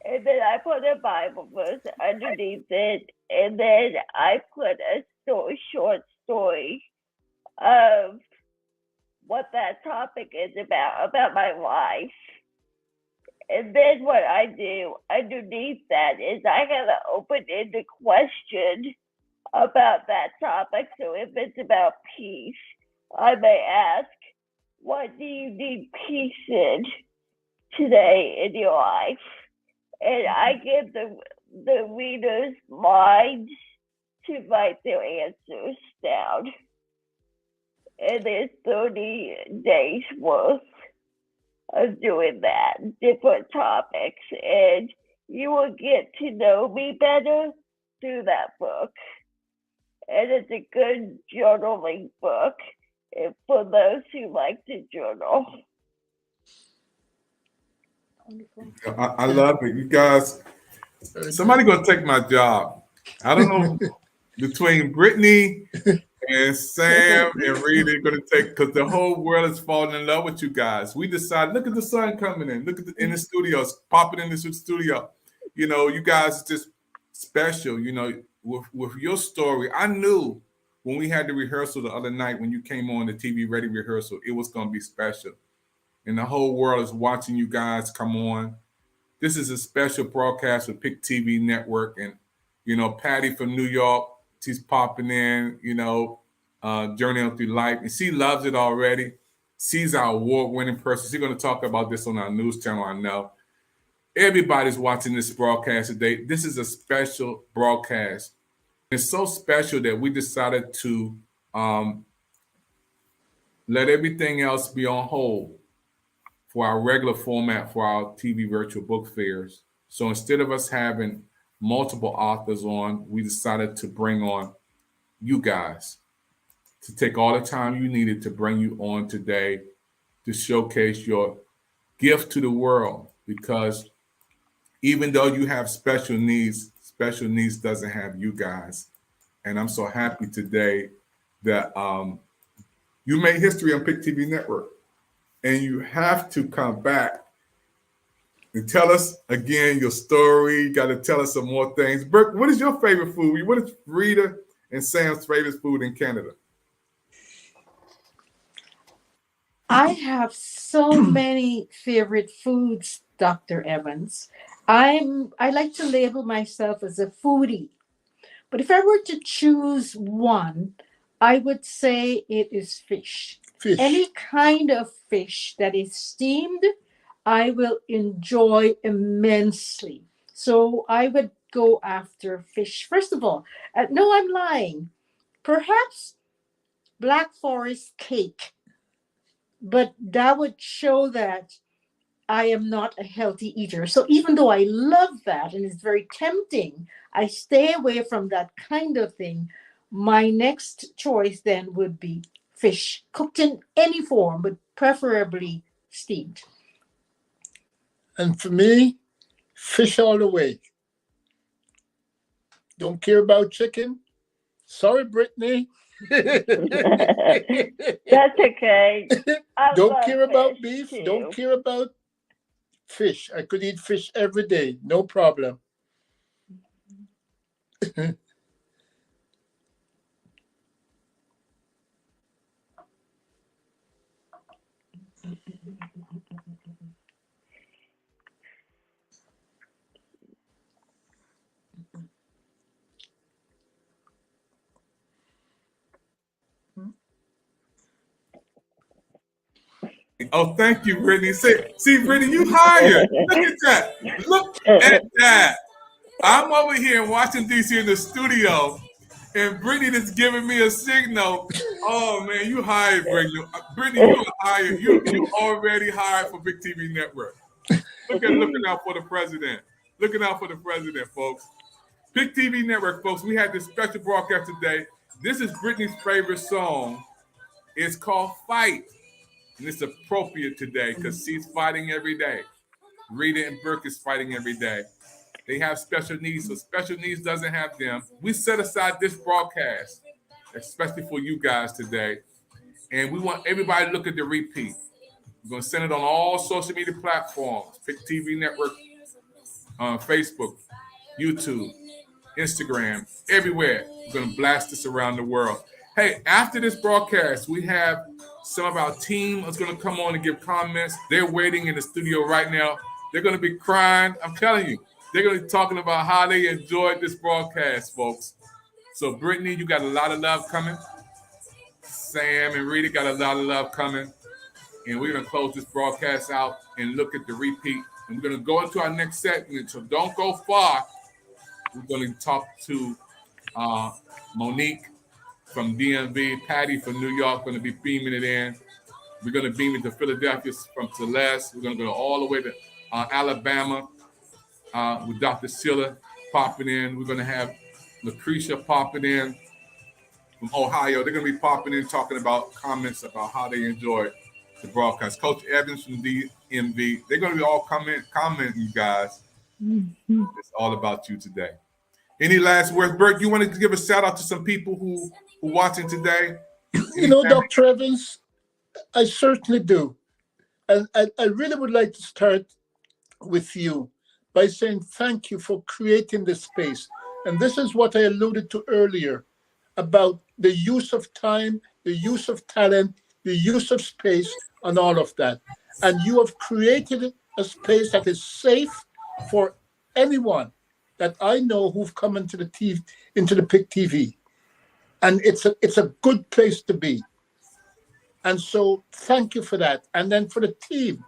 and then I put a Bible verse underneath it, and then I put a short story of what that topic is about my life. And then what I do underneath that is I have an open-ended question about that topic. So if it's about peace, I may ask, what do you need peace in today in your life? And I give the reader's mind to write their answers down. And there's 30 days worth of doing that, different topics, and you will get to know me better through that book. And it's a good journaling book. for those who like to journal. I love it. You guys, somebody gonna take my job. I don't know between Brittany and Sam and Rita are gonna take, because the whole world is falling in love with you guys. We decided, look at the sun coming in. Look at in the studios, popping in the studio. You know, you guys are just special. You know, with your story, I knew when we had the rehearsal the other night when you came on the TV Ready rehearsal, it was gonna be special. And the whole world is watching you guys come on. This is a special broadcast with Pick TV Network. And, you know, Patty from New York, she's popping in, you know, journeying through life. And she loves it already. She's our award-winning person. She's going to talk about this on our news channel, I know. Everybody's watching this broadcast today. This is a special broadcast. It's so special that we decided to let everything else be on hold for our regular format for our TV virtual book fairs. So instead of us having multiple authors on, we decided to bring on you guys to take all the time you needed to bring you on today to showcase your gift to the world. Because even though you have special needs doesn't have you guys. And I'm so happy today that you made history on Pick TV Network. And you have to come back and tell us again your story. You got to tell us some more things. Burke, what is your favorite food? What is Rita and Sam's favorite food in Canada? I have so many favorite foods, Dr. Evans. I like to label myself as a foodie. But if I were to choose one, I would say it is fish. Any kind of fish that is steamed, I will enjoy immensely. So I would go after fish. First of all, no, I'm lying. Perhaps Black Forest cake. But that would show that I am not a healthy eater. So even though I love that and it's very tempting, I stay away from that kind of thing. My next choice then would be fish, cooked in any form, but preferably steamed. And for me, fish all the way. Don't care about chicken. Sorry, Brittany. That's okay. Don't care about beef. Too. Don't care about fish. I could eat fish every day. No problem. Oh, thank you, Brittany. See, Brittany, you hired. Look at that. Look at that. I'm over here in Washington, D.C. in the studio, and Brittany is giving me a signal. Oh, man, you hired, Brittany. Brittany, you are hired. You already hired for Big TV Network. Looking out for the president. Looking out for the president, folks. Big TV Network, folks, we had this special broadcast today. This is Brittany's favorite song. It's called Fight. And it's appropriate today because she's fighting every day. Rita and Burke is fighting every day. They have special needs, so special needs doesn't have them. We set aside this broadcast, especially for you guys today. And we want everybody to look at the repeat. We're going to send it on all social media platforms, Pick TV Network, Facebook, YouTube, Instagram, everywhere. We're going to blast this around the world. Hey, after this broadcast, we have some of our team is going to come on and give comments. They're waiting in the studio right now. They're going to be crying. I'm telling you, they're going to be talking about how they enjoyed this broadcast, folks. So, Brittany, you got a lot of love coming. Sam and Rita got a lot of love coming. And we're going to close this broadcast out and look at the repeat. And we're going to go into our next segment. So don't go far. We're going to talk to Monique from DMV, Patty from New York, going to be beaming it in. We're going to beam it to Philadelphia from Celeste. We're going to go all the way to Alabama with Dr. Sheila popping in. We're going to have Lucretia popping in. from Ohio. They're going to be popping in, talking about comments about how they enjoyed the broadcast. Coach Evans from DMV. They're going to be all commenting, you guys. It's all about you today. Any last words, Burke? You want to give a shout out to some people who watching today? Dr. Evans, I certainly do. And I really would like to start with you by saying thank you for creating this space. And this is what I alluded to earlier about the use of time, the use of talent, the use of space, and all of that. And you have created a space that is safe for anyone that I know who've come into the PIC TV. And it's a good place to be. And so thank you for that. And then for the team,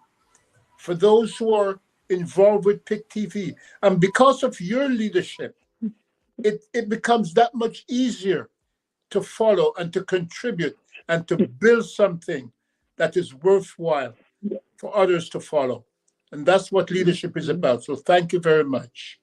for those who are involved with PIC TV. And because of your leadership, it becomes that much easier to follow and to contribute and to build something that is worthwhile for others to follow. And that's what leadership is about. So thank you very much.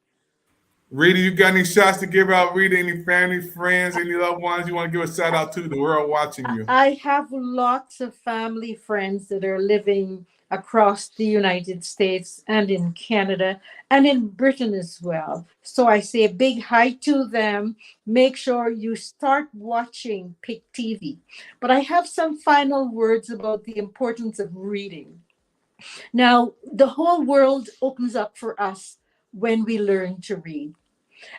Rita, you got any shots to give out? Rita, any family, friends, any loved ones you want to give a shout out to? The world watching you. I have lots of family friends that are living across the United States and in Canada and in Britain as well. So I say a big hi to them. Make sure you start watching PIC TV. But I have some final words about the importance of reading. Now, the whole world opens up for us when we learn to read.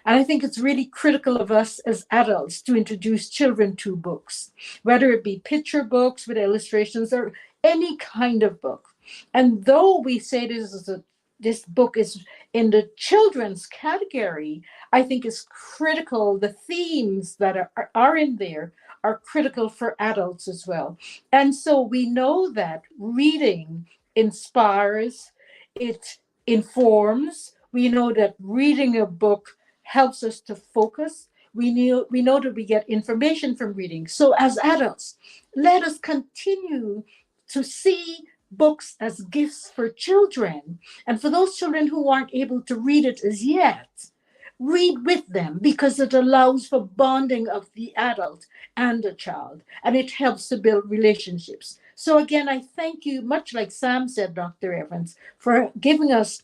And I think it's really critical of us as adults to introduce children to books, whether it be picture books with illustrations or any kind of book. And though we say this book is in the children's category, I think it's critical. The themes that are in there are critical for adults as well. And so we know that reading inspires, it informs. We know that reading a book helps us to focus. We know that we get information from reading. So as adults, let us continue to see books as gifts for children. And for those children who aren't able to read it as yet, read with them, because it allows for bonding of the adult and the child, and it helps to build relationships. So again, I thank you, much like Sam said, Dr. Evans, for giving us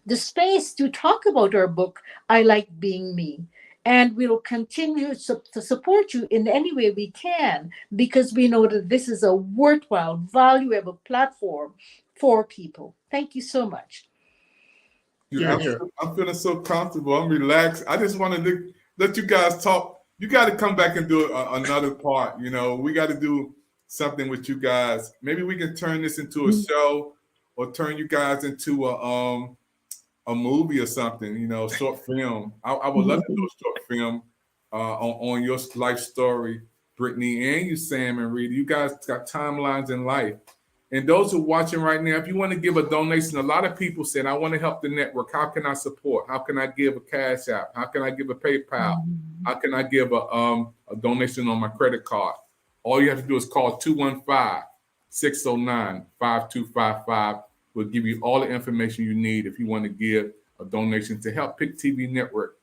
the space to talk about our book, I Like Being Me. And we'll continue to support you in any way we can, because we know that this is a worthwhile, valuable platform for people. Thank you so much. I'm feeling so comfortable. I'm relaxed. I just want to let you guys talk. You got to come back and do another part. We got to do something with you guys. Maybe we can turn this into a show, or turn you guys into a movie or something, short film. I would love to do a short film on your life story, Brittany, and you, Sam and Rita. You guys got timelines in life. And those who are watching right now, if you want to give a donation, a lot of people said, I want to help the network. How can I support? How can I give a Cash App? How can I give a PayPal? How can I give a donation on my credit card? All you have to do is call 215-609-5255. We'll give you all the information you need if you want to give a donation to help PIC TV Network.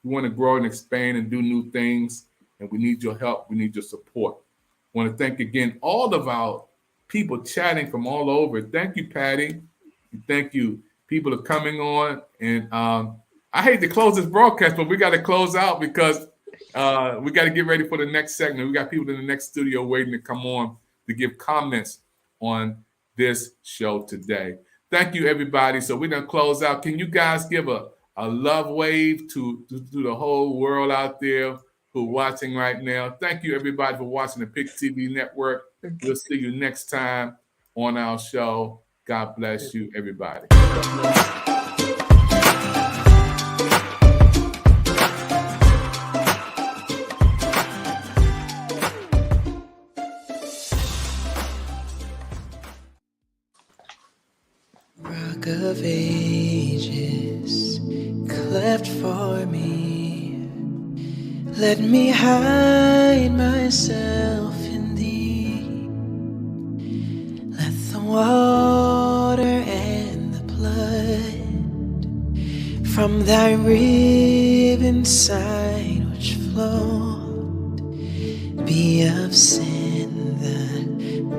We want to grow and expand and do new things, and we need your help. We need your support. I want to thank again all of our people chatting from all over. Thank you, Patty. Thank you. People are coming on, and I hate to close this broadcast, but we got to close out because we got to get ready for the next segment. We got people in the next studio waiting to come on to give comments on this show today. Thank you, everybody. So we're going to close out. Can you guys give a love wave to the whole world out there who are watching right now? Thank you, everybody, for watching the PIC TV Network. We'll see you next time on our show. God bless you, everybody. Rock of ages, cleft for me. Let me hide myself in thee. Let the water and the blood from thy rib inside which flowed be of sin the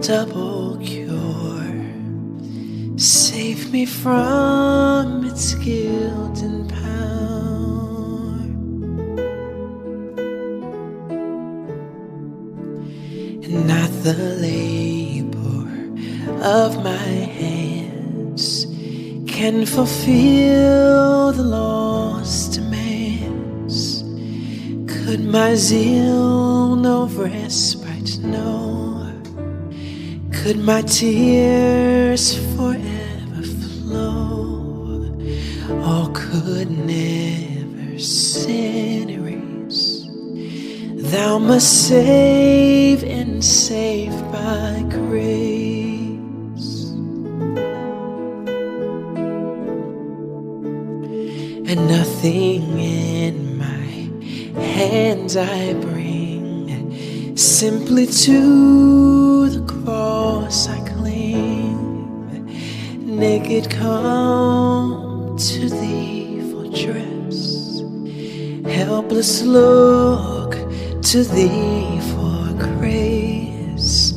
double cure. Save me from its guilt and power, and not the labor of my hands can fulfill the law's demands. Could my zeal no respite know? Could my tears forever flow? Or could never sin erase? Thou must save and save by grace. And nothing in my hands I bring, simply to the cross I cling. Naked come to thee for dress, helpless look to thee for grace.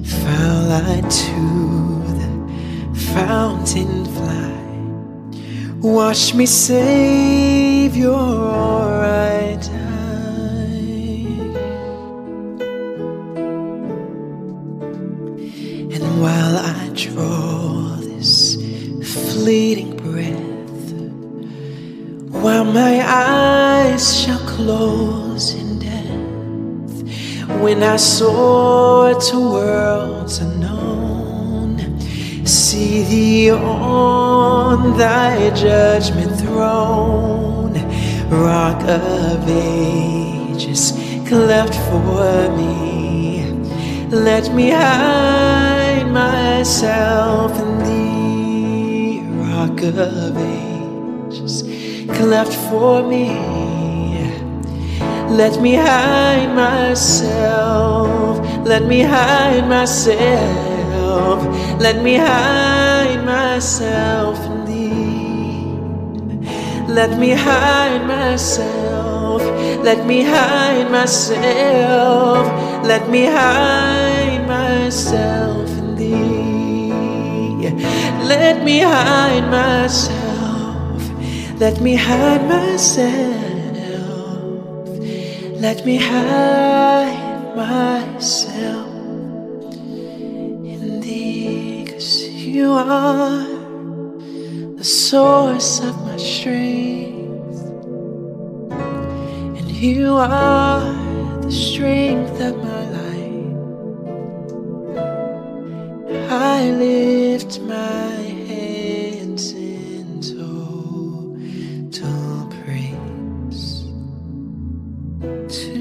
Foul I to the fountain fly, wash me, Savior, or I die. And while I draw this fleeting breath, while my eyes shall close in death, when I soar to worlds unknown, see thee on thy judgment throne, rock of ages cleft for me. Let me hide myself in thee, rock of ages cleft for me. Let me hide myself, let me hide myself, let me hide myself in thee. Let me hide myself, let me hide myself, let me hide myself in thee. Let me hide myself, let me hide myself, let me hide myself in thee. 'Cause you are the source of my strength, and you are the strength of my life. I lift my hands in total praise to